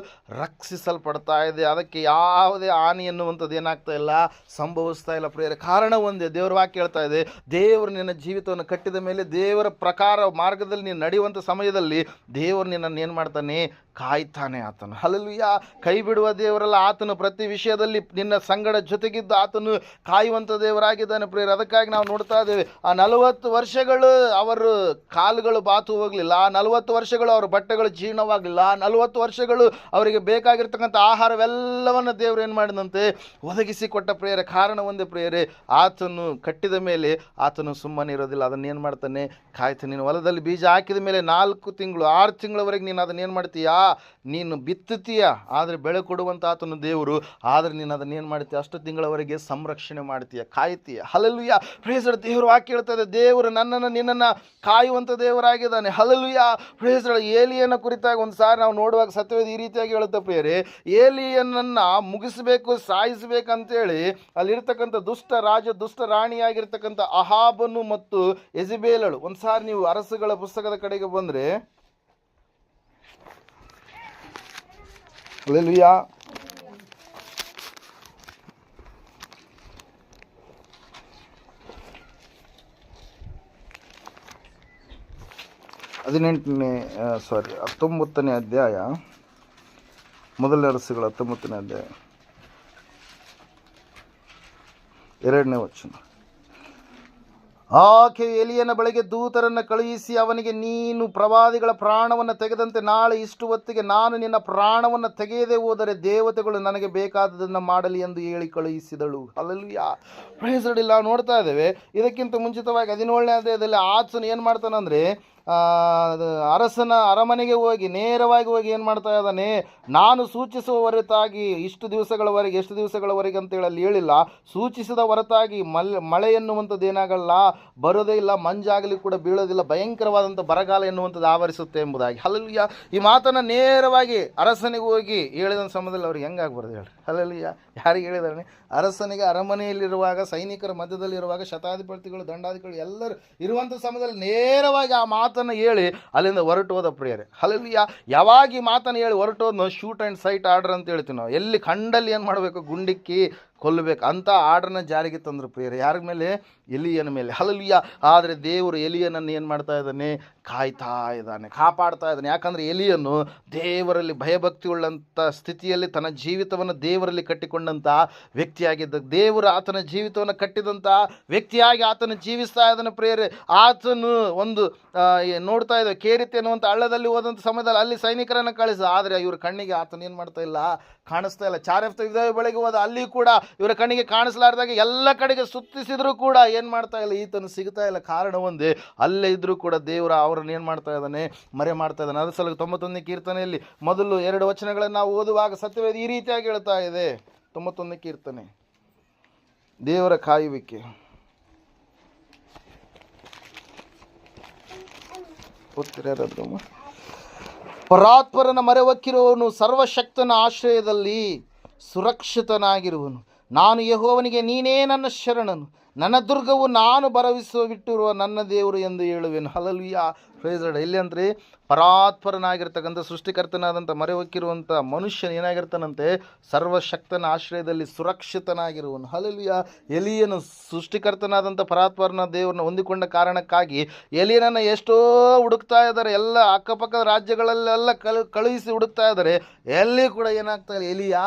ರಕ್ಷಿಸಲ್ಪಡ್ತಾ ಇದೆ. ಅದಕ್ಕೆ ಯಾವುದೇ ಹಾನಿ ಎನ್ನುವಂಥದ್ದು ಏನಾಗ್ತಾ ಇಲ್ಲ, ಸಂಭವಿಸ್ತಾ ಇಲ್ಲ ಪ್ರಿಯರೇ. ಕಾರಣ ಒಂದೇ, ದೇವರ ವಾಕ್ಯ ಹೇಳ್ತಾ ಇದೆ, ದೇವರು ನಿನ್ನ ಜೀವಿತವನ್ನು ಕಟ್ಟಿದ ಮೇಲೆ ದೇವರ ಪ್ರಕಾರ ಮಾರ್ಗದಲ್ಲಿ ನೀನು ನಡೆಯುವಂಥ ಸಮಯದಲ್ಲಿ ದೇವರು ನಿನ್ನನ್ನು ಏನು ಮಾಡ್ತಾನೆ? ಕಾಯ್ತಾನೆ ಆತನು. ಹಲ್ಲೆಲೂಯಾ. ಕೈ ಬಿಡುವ ದೇವರಲ್ಲ ಆತನು. ಪ್ರತಿ ವಿಷಯದಲ್ಲಿ ನಿನ್ನ ಸಂಗಡ ಜೊತೆಗಿದ್ದು ಆತನು ಕಾಯುವಂಥ ದೇವರಾಗಿ ದೇವರಾಗಿದ್ದಾನೆ ಪ್ರಿಯರೇ. ಅದಕ್ಕಾಗಿ ನಾವು ನೋಡ್ತಾ ಇದ್ದೇವೆ, ಆ 40 ವರ್ಷಗಳು ಅವರು ಕಾಲುಗಳು ಬಾತು ಹೋಗಲಿಲ್ಲ, 40 ವರ್ಷಗಳು ಅವರ ಬಟ್ಟೆಗಳು ಜೀರ್ಣವಾಗಲಿಲ್ಲ, 40 ವರ್ಷಗಳು ಅವರಿಗೆ ಬೇಕಾಗಿರ್ತಕ್ಕಂಥ ಆಹಾರವೆಲ್ಲವನ್ನು ದೇವರು ಏನು ಮಾಡಿದಂತೆ ಒದಗಿಸಿಕೊಟ್ಟ ಪ್ರಿಯರೇ. ಕಾರಣ ಒಂದೇ ಪ್ರಿಯರೇ, ಆತನು ಕಟ್ಟಿದ ಮೇಲೆ ಆತನು ಸುಮ್ಮನೆ ಇರೋದಿಲ್ಲ, ಅದನ್ನೇನು ಮಾಡ್ತಾನೆ, ಕಾಯ್ತಾನೆ. ನೀನು ಹೊಲದಲ್ಲಿ ಬೀಜ ಹಾಕಿದ ಮೇಲೆ 4 ತಿಂಗಳು 6 ತಿಂಗಳವರೆಗೆ ನೀನು ಅದನ್ನೇನು ಮಾಡ್ತೀಯಾ, ನೀನು ಬಿತ್ತುತ್ತೀಯ. ಆದರೆ ಬೆಳೆ ಕೊಡುವಂಥ ಆತನು ದೇವರು, ಆದರೆ ನೀನು ಅದನ್ನೇನು ಮಾಡ್ತೀಯ, ಅಷ್ಟು ತಿಂಗಳವರೆಗೆ ಸಂರಕ್ಷಣೆ ಮಾಡ್ತೀಯ, ಕಾಯ್ತೀಯ. Hallelujah, praise lord. ದೇವರು ವಾಕ್ಯ ಹೇಳ್ತದೆ, ದೇವರು ನನ್ನನ್ನು ನಿನ್ನನ್ನು ಕಾಯುವಂಥ ದೇವರಾಗಿದ್ದಾನೆ. Hallelujah, praise Lord. ಏಲಿಯನ ಕುರಿತಾಗಿ ಒಂದು ಸಾರಿ ನಾವು ನೋಡುವಾಗ ಸತ್ಯವೇದ ಈ ರೀತಿಯಾಗಿ ಹೇಳುತ್ತೆ ಪ್ರಿಯರೇ, ಏಲಿಯನನ್ನು ಮುಗಿಸಬೇಕು, ಸಾಯಿಸಬೇಕಂತೇಳಿ ಅಲ್ಲಿರ್ತಕ್ಕಂಥ ದುಷ್ಟ ರಾಜ, ದುಷ್ಟ ರಾಣಿಯಾಗಿರ್ತಕ್ಕಂಥ ಅಹಾಬನು ಮತ್ತು ಯೆಜಬೇಲಳು. ಒಂದು ಸಾರಿ ನೀವು ಅರಸುಗಳ ಪುಸ್ತಕದ ಕಡೆಗೆ ಬಂದರೆ, ಹಲ್ಲೆಲೂಯಾ, 19ನೇ ಅಧ್ಯಾಯ, ಮೊದಲನೇ ಅರಸುಗಳ 19ನೇ ಅಧ್ಯಾಯ 2ನೇ ವಚನ. ಆಕೆ ಎಲಿಯನ ಬಳಿಗೆ ದೂತರನ್ನು ಕಳುಹಿಸಿ ಅವನಿಗೆ, ನೀನು ಪ್ರವಾದಿಗಳ ಪ್ರಾಣವನ್ನು ತೆಗೆದಂತೆ ನಾಳೆ ಇಷ್ಟು ಹೊತ್ತಿಗೆ ನಾನು ನಿನ್ನ ಪ್ರಾಣವನ್ನು ತೆಗೆಯದೆ ಹೋದರೆ ದೇವತೆಗಳು ನನಗೆ ಬೇಕಾದದನ್ನು ಮಾಡಲಿ ಎಂದು ಹೇಳಿ ಕಳುಹಿಸಿದಳು. Hallelujah, praise lord. ಇಲ್ಲ ನೋಡ್ತಾ ಇದ್ದೇವೆ, ಇದಕ್ಕಿಂತ ಮುಂಚಿತವಾಗಿ 17ನೇ ಅಧ್ಯಾಯದಲ್ಲಿ ಆತನು ಏನು ಮಾಡ್ತಾನಂದರೆ, ಅರಸನ ಅರಮನೆಗೆ ಹೋಗಿ ನೇರವಾಗಿ ಹೋಗಿ ಏನು ಮಾಡ್ತಾ ಇದ್ದಾನೆ, ನಾನು ಸೂಚಿಸುವ ಹೊರತಾಗಿ ಎಷ್ಟು ದಿವಸಗಳವರೆಗೆ ಅಂತೇಳಿ ಅಲ್ಲಿ ಹೇಳಿಲ್ಲ, ಸೂಚಿಸಿದ ಹೊರತಾಗಿ ಮಳೆ ಎನ್ನುವಂಥದ್ದು ಏನಾಗಲ್ಲ, ಬರೋದೇ ಇಲ್ಲ, ಮಂಜಾಗಲಿ ಕೂಡ ಬೀಳೋದಿಲ್ಲ, ಭಯಂಕರವಾದಂಥ ಬರಗಾಲ ಎನ್ನುವಂಥದ್ದು ಆವರಿಸುತ್ತೆ ಎಂಬುದಾಗಿ. ಹಲ್ಲೆಲೂಯಾ, ಈ ಮಾತನ್ನು ನೇರವಾಗಿ ಅರಸನಿಗೆ ಹೋಗಿ ಹೇಳಿದ ಸಮಯದಲ್ಲಿ ಅವ್ರಿಗೆ ಹೆಂಗಾಗ್ಬಾರ್ದು ಹೇಳಿ. ಹಲ್ಲೆಲೂಯಾ, ಯಾರಿಗೆ ಹೇಳಿದಾರೆ? ಅರಸನಿಗೆ ಅರಮನೆಯಲ್ಲಿರುವಾಗ, ಸೈನಿಕರ ಮಧ್ಯದಲ್ಲಿರುವಾಗ, ಶತಾಧಿಪತಿಗಳು, ದಂಡಾಧಿಕಾರಿಗಳು ಎಲ್ಲರೂ ಇರುವಂಥ ಸಮಯದಲ್ಲಿ ನೇರವಾಗಿ ಆ ಮಾತನ್ನು ಹೇಳಿ ಅಲ್ಲಿಂದ ಹೊರಟು ಹೋದ ಪ್ರಿಯರೇ. ಹಲ್ಲೆಲೂಯಾ, ಯಾವಾಗ ಈ ಮಾತನ್ನು ಹೇಳಿ ಹೊರಟೋದ್ನೋ, ಶೂಟ್ ಆ್ಯಂಡ್ ಸೈಟ್ ಆರ್ಡರ್ ಅಂತ ಹೇಳ್ತೀವಿ ನಾವು. ಎಲ್ಲಿ ಕಂಡಲ್ಲಿ ಏನು ಮಾಡಬೇಕು, ಗುಂಡಿಕ್ಕಿ ಕೊಲ್ಲಬೇಕು ಅಂತ ಆರ್ಡರ್ನ ಜಾರಿಗೆ ತಂದರು ಪ್ರಿಯರೇ. ಯಾರ ಮೇಲೆ? ಎಲಿಯನ ಮೇಲೆ. ಹಲ್ಲೆಲೂಯಾ. ಆದರೆ ದೇವರು ಎಲಿಯನನ್ನು ಏನು ಮಾಡ್ತಾ ಇದ್ದಾನೆ, ಕಾಯ್ತಾ ಇದ್ದಾನೆ, ಕಾಪಾಡ್ತಾ ಇದ್ದಾನೆ. ಯಾಕಂದರೆ ಎಲಿಯನು ದೇವರಲ್ಲಿ ಭಯಭಕ್ತಿ ಉಳ್ಳಂಥ ಸ್ಥಿತಿಯಲ್ಲಿ ತನ್ನ ಜೀವಿತವನ್ನು ದೇವರಲ್ಲಿ ಕಟ್ಟಿಕೊಂಡಂಥ ವ್ಯಕ್ತಿಯಾಗಿದ್ದ, ದೇವರು ಆತನ ಜೀವಿತವನ್ನು ಕಟ್ಟಿದಂಥ ವ್ಯಕ್ತಿಯಾಗಿ ಆತನು ಜೀವಿಸ್ತಾ ಇದ್ದಾನೆ ಪ್ರಿಯರೇ. ಆತನು ಒಂದು ನೋಡ್ತಾ ಇದ್ದೇವೆ, ಕೇರಿತ್ ಎನ್ನುವಂಥ ಹಳ್ಳದಲ್ಲಿ ಹೋದಂಥ ಸಮಯದಲ್ಲಿ ಅಲ್ಲಿ ಸೈನಿಕರನ್ನು ಕಳಿಸ, ಆದರೆ ಇವ್ರ ಕಣ್ಣಿಗೆ ಆತನ ಏನು ಮಾಡ್ತಾ ಇಲ್ಲ, ಕಾಣಿಸ್ತಾ ಇಲ್ಲ. ಚಾರೆಫ್ತ ವಿಧವೆ ಬಳಿಗೆ ಹೋದ, ಅಲ್ಲಿ ಕೂಡ ಇವರ ಕಣ್ಣಿಗೆ ಕಾಣಿಸಲಾರ್ದಾಗ ಎಲ್ಲ ಕಡೆಗೆ ಸುತ್ತಿಸಿದ್ರು ಕೂಡ ಏನು ಮಾಡ್ತಾ ಇಲ್ಲ, ಈತನು ಸಿಗ್ತಾ ಇಲ್ಲ. ಕಾರಣ ಒಂದೇ, ಅಲ್ಲೇ ಇದ್ರೂ ಕೂಡ ದೇವರು ಅವರನ್ನು ಏನು ಮಾಡ್ತಾ ಇದ್ದಾನೆ, ಮರೆ ಮಾಡ್ತಾ ಇದ್ದಾನೆ. ಅದ್ರ ಸಲ 91ನೇ ಕೀರ್ತನೆಯಲ್ಲಿ ಮೊದಲು 2 ವಚನಗಳನ್ನು ನಾವು ಓದುವಾಗ ಸತ್ಯವೇದ ಈ ರೀತಿಯಾಗಿ ಹೇಳ್ತಾ ಇದೆ. 91ನೇ ಕೀರ್ತನೆ, ದೇವರ ಕಾಯುವಿಕೆ. ಪರಾತ್ಪರನ ಮರೆವಕ್ಕಿರುವವನು ಸರ್ವಶಕ್ತನ ಆಶ್ರಯದಲ್ಲಿ ಸುರಕ್ಷಿತನಾಗಿರುವನು. ನಾನು ಯೆಹೋವನಿಗೆ, ನೀನೇ ನನ್ನ ಶರಣನು, ನನ್ನ ದುರ್ಗವು, ನಾನು ಭರವಸವಿಟ್ಟಿರುವ ನನ್ನ ದೇವರು ಎಂದು ಹೇಳುವೆನು. Hallelujah, praise lord. ಎಲ್ಲಿ ಅಂದರೆ ಪರಾತ್ಪರನಾಗಿರ್ತಕ್ಕಂಥ ಸೃಷ್ಟಿಕರ್ತನಾದಂಥ ಮರೆವಕ್ಕಿರುವಂಥ ಮನುಷ್ಯನ ಏನಾಗಿರ್ತಾನಂತೆ, ಸರ್ವಶಕ್ತನ ಆಶ್ರಯದಲ್ಲಿ ಸುರಕ್ಷಿತನಾಗಿರುವನು. ಹಲ್ಲೆಲೂಯಾ. ಎಲಿಯನು ಸೃಷ್ಟಿಕರ್ತನಾದಂಥ ಪರಾತ್ಪರನ ದೇವರನ್ನ ಹೊಂದಿಕೊಂಡ ಕಾರಣಕ್ಕಾಗಿ ಎಲಿಯನನ್ನು ಎಷ್ಟೋ ಹುಡುಕ್ತಾ ಇದ್ದಾರೆ, ಎಲ್ಲ ಅಕ್ಕಪಕ್ಕದ ರಾಜ್ಯಗಳಲ್ಲೆಲ್ಲ ಕಳುಹಿಸಿ ಹುಡುಕ್ತಾ ಇದ್ದಾರೆ, ಎಲ್ಲಿ ಕೂಡ ಏನಾಗ್ತಾ ಇಲ್ಲ, ಎಲಿಯ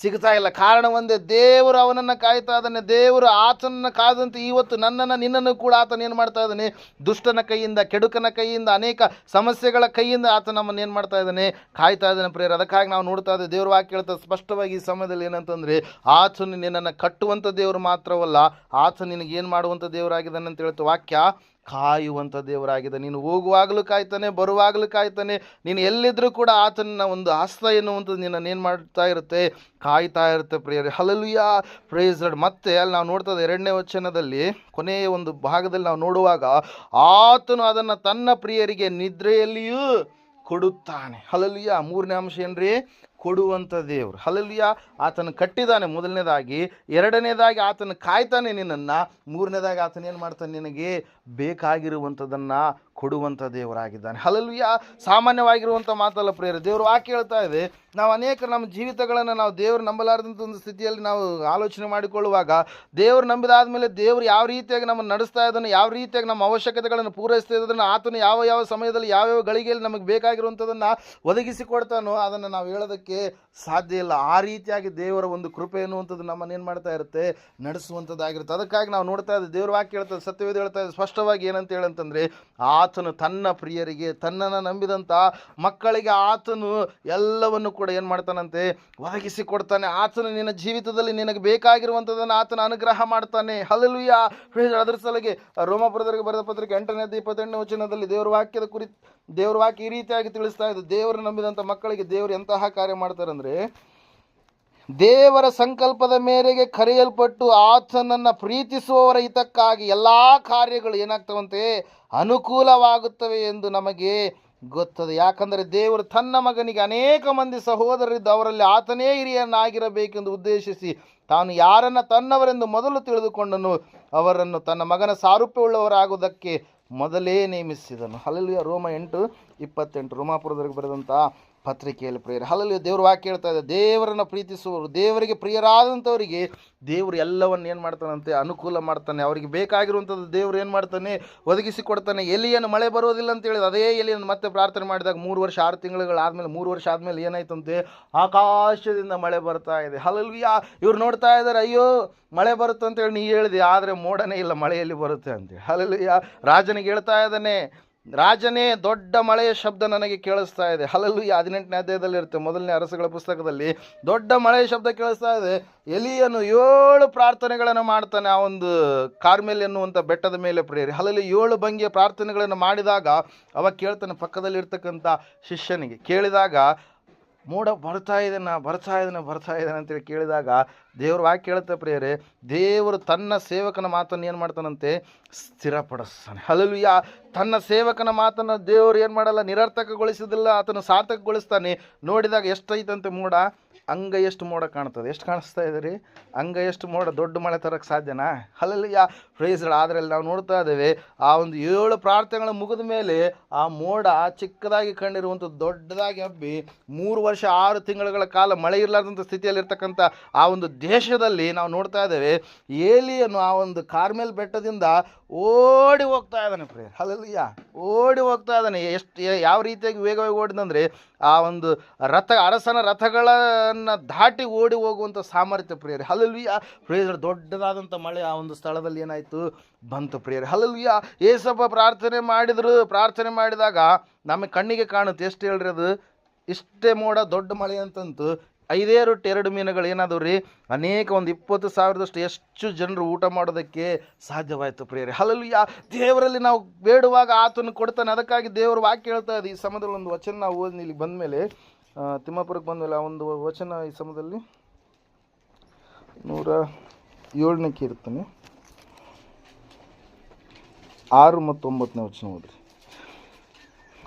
ಸಿಗ್ತಾ ಇಲ್ಲ. ಕಾರಣ ಒಂದೇ, ದೇವರು ಅವನನ್ನು ಕಾಯ್ತಾ ಇದ್ದಾನೆ. ದೇವರು ಆತನನ್ನು ಕಾದಂತೆ ಇವತ್ತು ನನ್ನನ್ನು ನಿನ್ನನ್ನು ಕೂಡ ಆತನ ಏನು ಮಾಡ್ತಾ ಇದ್ದಾನೆ, ದುಷ್ಟನ ಕೈಯಿಂದ, ಕೆಡುಕನ ಕೈಯಿಂದ, ಅನೇಕ ಸಮಸ್ಯೆಗಳ ಕೈಯಿಂದ ಆತ ನಮ್ಮನ್ನು ಏನು ಮಾಡ್ತಾ ಇದ್ದಾನೆ, ಕಾಯ್ತಾ ಇದ್ದಾನೆ ಪ್ರಿಯರೇ. ಅದಕ್ಕಾಗಿ ನಾವು ನೋಡ್ತಾ ಇದ್ದೇವೆ, ದೇವರು ವಾಕ್ಯ ಹೇಳ್ತಾರೆ ಸ್ಪಷ್ಟವಾಗಿ ಈ ಸಮಯದಲ್ಲಿ ಏನಂತಂದರೆ, ಆತನು ನಿನ್ನನ್ನು ಕಟ್ಟುವಂಥ ದೇವರು ಮಾತ್ರವಲ್ಲ, ಆತ ನಿನಗೆ ಏನು ಮಾಡುವಂಥ ದೇವರಾಗಿದ್ದಾನೆ ಅಂತ ಹೇಳ್ತಾ ವಾಕ್ಯ, ಕಾಯುವಂಥ ದೇವರಾಗಿದೆ. ನೀನು ಹೋಗುವಾಗಲೂ ಕಾಯ್ತಾನೆ, ಬರುವಾಗಲೂ ಕಾಯ್ತಾನೆ. ನೀನು ಎಲ್ಲಿದ್ದರೂ ಕೂಡ ಆತನ ಒಂದು ಹಸ್ತ ಎನ್ನುವಂಥದ್ದು ನಿನ್ನನ್ನು ಏನು ಮಾಡ್ತಾ ಇರುತ್ತೆ, ಕಾಯ್ತಾ ಇರುತ್ತೆ ಪ್ರಿಯರೇ. Hallelujah, praise Lord. ಮತ್ತೆ ಅಲ್ಲಿ ನಾವು ನೋಡ್ತಾ ಇದ್ದೇವೆ 2ನೇ ವಚನದಲ್ಲಿ ಕೊನೆಯ ಒಂದು ಭಾಗದಲ್ಲಿ ನಾವು ನೋಡುವಾಗ, ಆತನು ಅದನ್ನು ತನ್ನ ಪ್ರಿಯರಿಗೆ ನಿದ್ರೆಯಲ್ಲಿಯೂ ಕೊಡುತ್ತಾನೆ. ಹಲ್ಲೆಲೂಯಾ. 3ನೇ ಅಂಶ ಏನ್ರಿ, ಕೊಡುವಂಥ ದೇವರು. ಹಲ್ಲೆಲೂಯಾ. ಆತನು ಕಟ್ಟಿದ್ದಾನೆ ಮೊದಲನೇದಾಗಿ, 2ನೇದಾಗಿ ಆತನು ಕಾಯ್ತಾನೆ ನಿನ್ನನ್ನು, 3ನೇದಾಗಿ ಆತನು ಏನು ಮಾಡ್ತಾನೆ, ನಿನಗೆ ಬೇಕಾಗಿರುವಂಥದ್ದನ್ನು ಕೊಡುವಂಥ ದೇವರಾಗಿದ್ದಾನೆ. ಹಲ್ಲೆಲೂಯಾ. ಸಾಮಾನ್ಯವಾಗಿರುವಂಥ ಮಾತಲ್ಲ ಪ್ರಿಯರೇ. ದೇವರು ವಾಕ್ಯ ಹೇಳ್ತಾ ಇದೆ, ನಾವು ಅನೇಕ ನಮ್ಮ ಜೀವಿತಗಳನ್ನು ನಾವು ದೇವರು ನಂಬಲಾರದಂಥ ಒಂದು ಸ್ಥಿತಿಯಲ್ಲಿ ನಾವು ಆಲೋಚನೆ ಮಾಡಿಕೊಳ್ಳುವಾಗ, ದೇವರು ನಂಬಿದಾದ ಮೇಲೆ ದೇವರು ಯಾವ ರೀತಿಯಾಗಿ ನಮ್ಮನ್ನು ನಡೆಸ್ತಾ ಇದ್ದಾನೆ, ಯಾವ ರೀತಿಯಾಗಿ ನಮ್ಮ ಅವಶ್ಯಕತೆಗಳನ್ನು ಪೂರೈಸ್ತಾ ಇದ್ದದನ್ನು, ಆತನು ಯಾವ ಸಮಯದಲ್ಲಿ ಯಾವ್ಯಾವ ಗಳಿಗೆಯಲ್ಲಿ ನಮಗೆ ಬೇಕಾಗಿರುವಂಥದ್ದನ್ನು ಒದಗಿಸಿಕೊಡ್ತಾನೋ ಅದನ್ನು ನಾವು ಹೇಳೋದಕ್ಕೆ ಮಾಡೋದಕ್ಕೆ ಸಾಧ್ಯ ಇಲ್ಲ. ಆ ರೀತಿಯಾಗಿ ದೇವರ ಒಂದು ಕೃಪೆ ಎನ್ನುವಂಥದ್ದು ನಮ್ಮನ್ನು ಏನು ಮಾಡ್ತಾ ಇರುತ್ತೆ, ನಡೆಸುವಂಥದ್ದಾಗಿರುತ್ತೆ. ಅದಕ್ಕಾಗಿ ನಾವು ನೋಡ್ತಾ ಇದ್ದೀವಿ, ದೇವ್ರ ವಾಕ್ಯ ಹೇಳ್ತದೆ, ಸತ್ಯವೇದ ಹೇಳ್ತಾ ಇದೆ ಸ್ಪಷ್ಟವಾಗಿ ಏನಂತ ಹೇಳಂತಂದರೆ, ಆತನು ತನ್ನ ಪ್ರಿಯರಿಗೆ, ತನ್ನನ್ನು ನಂಬಿದಂಥ ಮಕ್ಕಳಿಗೆ ಆತನು ಎಲ್ಲವನ್ನು ಕೂಡ ಏನು ಮಾಡ್ತಾನಂತೆ, ಒದಗಿಸಿ ಕೊಡ್ತಾನೆ. ಆತನು ನಿನ್ನ ಜೀವಿತದಲ್ಲಿ ನಿನಗೆ ಬೇಕಾಗಿರುವಂಥದ್ದನ್ನು ಆತನ ಅನುಗ್ರಹ ಮಾಡ್ತಾನೆ. ಹಲ್ಲೆಲೂಯಾ. ಅದರ ಸಲುವಾಗಿ ರೋಮಾಪುರದವರಿಗೆ ಬರೆದ ಪತ್ರಿಕೆ 8ನೇ ವಚನದಲ್ಲಿ ದೇವರ ವಾಕ್ಯ ಈ ರೀತಿಯಾಗಿ ತಿಳಿಸ್ತಾ ಇದೆ. ದೇವರು ನಂಬಿದಂಥ ಮಕ್ಕಳಿಗೆ ದೇವರು ಎಂತಹ ಕಾರ್ಯ ಮಾಡ್ತಾರಂದ್ರೆ, ದೇವರ ಸಂಕಲ್ಪದ ಮೇರೆಗೆ ಕರೆಯಲ್ಪಟ್ಟು ಆತನನ್ನು ಪ್ರೀತಿಸುವವರ ಹಿತಕ್ಕಾಗಿ ಎಲ್ಲ ಕಾರ್ಯಗಳು ಏನಾಗ್ತವಂತೆ, ಅನುಕೂಲವಾಗುತ್ತವೆ ಎಂದು ನಮಗೆ ಗೊತ್ತದೆ. ಯಾಕಂದರೆ ದೇವರು ತನ್ನ ಮಗನಿಗೆ ಅನೇಕ ಮಂದಿ ಸಹೋದರರಿದ್ದು ಅವರಲ್ಲಿ ಆತನೇ ಹಿರಿಯನಾಗಿರಬೇಕೆಂದು ಉದ್ದೇಶಿಸಿ ತಾನು ಯಾರನ್ನು ತನ್ನವರೆಂದು ಮೊದಲು ತಿಳಿದುಕೊಂಡನು ಅವರನ್ನು ತನ್ನ ಮಗನ ಸಾರೂಪ್ಯವುಳ್ಳವರಾಗುವುದಕ್ಕೆ ಮೊದಲೇ ನೇಮಿಸಿದನು. ಹಲ್ಲೆಲೂಯಾ. ರೋಮ 8:28 ರೋಮಾಪುರದವರಿಗೆ ಬರೆದಂಥ ಪತ್ರಿಕೆಯಲ್ಲಿ ಪ್ರಿಯರೇ, ಹಲ್ಲೆಲೂಯಾ. ದೇವ್ರ ವಾಕ್ಯ ಹೇಳ್ತಾ ಇದೆ, ದೇವರನ್ನು ಪ್ರೀತಿಸುವವರು, ದೇವರಿಗೆ ಪ್ರಿಯರಾದಂಥವರಿಗೆ ದೇವರು ಎಲ್ಲವನ್ನು ಏನು ಮಾಡ್ತಾನಂತೆ, ಅನುಕೂಲ ಮಾಡ್ತಾನೆ. ಅವರಿಗೆ ಬೇಕಾಗಿರುವಂಥದ್ದು ದೇವರು ಏನು ಮಾಡ್ತಾನೆ, ಒದಗಿಸಿ ಕೊಡ್ತಾನೆ. ಎಲಿಯನ್ನು ಮಳೆ ಬರೋದಿಲ್ಲ ಅಂತ ಹೇಳಿದ ಅದೇ ಎಲಿಯನ್ನು ಮತ್ತೆ ಪ್ರಾರ್ಥನೆ ಮಾಡಿದಾಗ 3 ವರ್ಷ 6 ತಿಂಗಳುಗಳಾದಮೇಲೆ 3 ವರ್ಷ ಆದಮೇಲೆ ಏನಾಯ್ತಂತೆ, ಆಕಾಶದಿಂದ ಮಳೆ ಬರ್ತಾ ಇದೆ. ಹಲ್ಲೆಲೂಯಾ. ಇವ್ರು ನೋಡ್ತಾ ಇದ್ದಾರೆ, ಅಯ್ಯೋ ಮಳೆ ಬರುತ್ತೆ ಅಂತೇಳಿ ನೀ ಹೇಳಿದೆ, ಆದರೆ ಮೋಡನೇ ಇಲ್ಲ, ಮಳೆಯಲ್ಲಿ ಬರುತ್ತೆ ಅಂತೇಳಿ. ಹಲ್ಲೆಲೂಯಾ. ರಾಜನಿಗೆ ಹೇಳ್ತಾ ಇದ್ದಾನೆ, ರಾಜನೇ ದೊಡ್ಡ ಮಳೆಯ ಶಬ್ದ ನನಗೆ ಕೇಳಿಸ್ತಾ ಇದೆ. ಹಲ್ಲೆಲೂಯಾ. 18ನೇ ಅಧ್ಯಾಯದಲ್ಲಿ ಇರುತ್ತೆ, ಮೊದಲನೇ ಅರಸುಗಳ ಪುಸ್ತಕದಲ್ಲಿ ದೊಡ್ಡ ಮಳೆಯ ಶಬ್ದ ಕೇಳಿಸ್ತಾ ಇದೆ. ಎಲಿಯನು 7 ಪ್ರಾರ್ಥನೆಗಳನ್ನು ಮಾಡ್ತಾನೆ ಆ ಒಂದು ಕಾರ್ಮೆಲ್ ಎನ್ನುವಂಥ ಬೆಟ್ಟದ ಮೇಲೆ ಪ್ರಿಯರೇ. ಹಲ್ಲೆಲೂಯಾ. 7 ಭಂಗಿಯ ಪ್ರಾರ್ಥನೆಗಳನ್ನು ಮಾಡಿದಾಗ ಅವ ಕೇಳ್ತಾನೆ, ಪಕ್ಕದಲ್ಲಿರ್ತಕ್ಕಂಥ ಶಿಷ್ಯನಿಗೆ ಕೇಳಿದಾಗ, ಮೋಡ ಬರ್ತಾ ಇದ್ದಾನೆ ಅಂತೇಳಿ ಕೇಳಿದಾಗ ದೇವ್ರ ವಾಕ್ಯ ಹೇಳುತ್ತೆ ಪ್ರಿಯರೇ, ದೇವರು ತನ್ನ ಸೇವಕನ ಮಾತನ್ನು ಏನು ಮಾಡ್ತಾನಂತೆ, ಸ್ಥಿರಪಡಿಸ್ತಾನೆ. ಹಲ್ಲೆಲೂಯಾ. ತನ್ನ ಸೇವಕನ ಮಾತನ್ನು ದೇವರು ಏನು ಮಾಡಲ್ಲ, ನಿರರ್ಥಕಗೊಳಿಸೋದಿಲ್ಲ, ಆತನು ಸಾರ್ಥಕಗೊಳಿಸ್ತಾನೆ. ನೋಡಿದಾಗ ಎಷ್ಟೈತಂತೆ ಮೋಡ, ಅಂಗೈಯಷ್ಟು ಮೋಡ ಕಾಣ್ತದೆ. ಎಷ್ಟು ಕಾಣಿಸ್ತಾ ಇದೆ ರೀ? ಅಂಗೈಯಷ್ಟು ಮೋಡ. ದೊಡ್ಡ ಮಳೆ ತರಕ್ಕೆ ಸಾಧ್ಯನಾ? ಹಲ್ಲೆಲೂಯಾ. Praise Lord. ಆದರೆ ನಾವು ನೋಡ್ತಾ ಇದ್ದೇವೆ, ಆ ಒಂದು 7 ಪ್ರಾರ್ಥನೆಗಳು ಮುಗಿದ ಮೇಲೆ ಆ ಮೋಡ ಚಿಕ್ಕದಾಗಿ ಕಂಡಿರುವಂಥದ್ದು ದೊಡ್ಡದಾಗಿ ಹಬ್ಬಿ 3 ವರ್ಷ 6 ತಿಂಗಳುಗಳ ಕಾಲ ಮಳೆ ಇರಲಾರ್ದಂಥ ಸ್ಥಿತಿಯಲ್ಲಿರ್ತಕ್ಕಂಥ ಆ ಒಂದು ದೇಶದಲ್ಲಿ ನಾವು ನೋಡ್ತಾ ಇದ್ದೇವೆ, ಏಲಿಯನು ಆ ಒಂದು ಕಾರ್ಮೆಲ್ ಬೆಟ್ಟದಿಂದ ಓಡಿ ಹೋಗ್ತಾ ಇದ್ದಾನೆ ಪ್ರಿಯರೇ. ಹಲ್ಲೆಲೂಯಾ. ಓಡಿ ಹೋಗ್ತಾ ಇದ್ದಾನೆ. ಯಾವ ರೀತಿಯಾಗಿ ವೇಗವಾಗಿ ಓಡಿದಂದರೆ, ಆ ಒಂದು ಅರಸನ ರಥಗಳನ್ನು ದಾಟಿ ಓಡಿ ಹೋಗುವಂಥ ಸಾಮರ್ಥ್ಯ ಪ್ರಿಯರೇ. ಹಲ್ಲೆಲೂಯಾ. ಪ್ರಿಯರೇ, ದೊಡ್ಡದಾದಂಥ ಮಳೆ ಆ ಒಂದು ಸ್ಥಳದಲ್ಲಿ ಏನಾಯಿತು, ಬಂತು ಪ್ರಿಯರೇ. ಹಲ್ಲೆಲೂಯಾ. ಏಸಪ್ಪ ಪ್ರಾರ್ಥನೆ ಮಾಡಿದಾಗ ನಮಗೆ ಕಣ್ಣಿಗೆ ಕಾಣುತ್ತೆ. ಎಷ್ಟು ಹೇಳ್ರಿ ಅದು, ಇಷ್ಟೇ ಮೋಡ, ದೊಡ್ಡ ಮಳೆ ಅಂತಂತು. 5 ರೊಟ್ಟಿ 2 ಮೀನುಗಳು ಏನಾದವು ರೀ, ಅನೇಕ ಒಂದು 20,000 ಎಷ್ಟು ಜನರು ಊಟ ಮಾಡೋದಕ್ಕೆ ಸಾಧ್ಯವಾಯಿತು ಪ್ರಿಯರೇ. ಹಲ್ಲೆಲೂಯಾ. ದೇವರಲ್ಲಿ ನಾವು ಬೇಡುವಾಗ ಆತನು ಕೊಡ್ತಾನೆ. ಅದಕ್ಕಾಗಿ ದೇವರ ವಾಕ್ಯ ಹೇಳ್ತಾ ಇದೆ. ಈ ಸಮಯದಲ್ಲಿ ಒಂದು ವಚನ ನಾವು ಓದಿ ಇಲ್ಲಿ ಬಂದಮೇಲೆ, ತಿಮ್ಮಾಪುರಕ್ಕೆ ಬಂದಮೇಲೆ ಆ ಒಂದು ವಚನ ಈ ಸಮಯದಲ್ಲಿ 107ನೇ ಕೀರ್ತನೆ 6 ಮತ್ತು 9ನೇ ವಚನ ಓದ್ರಿ.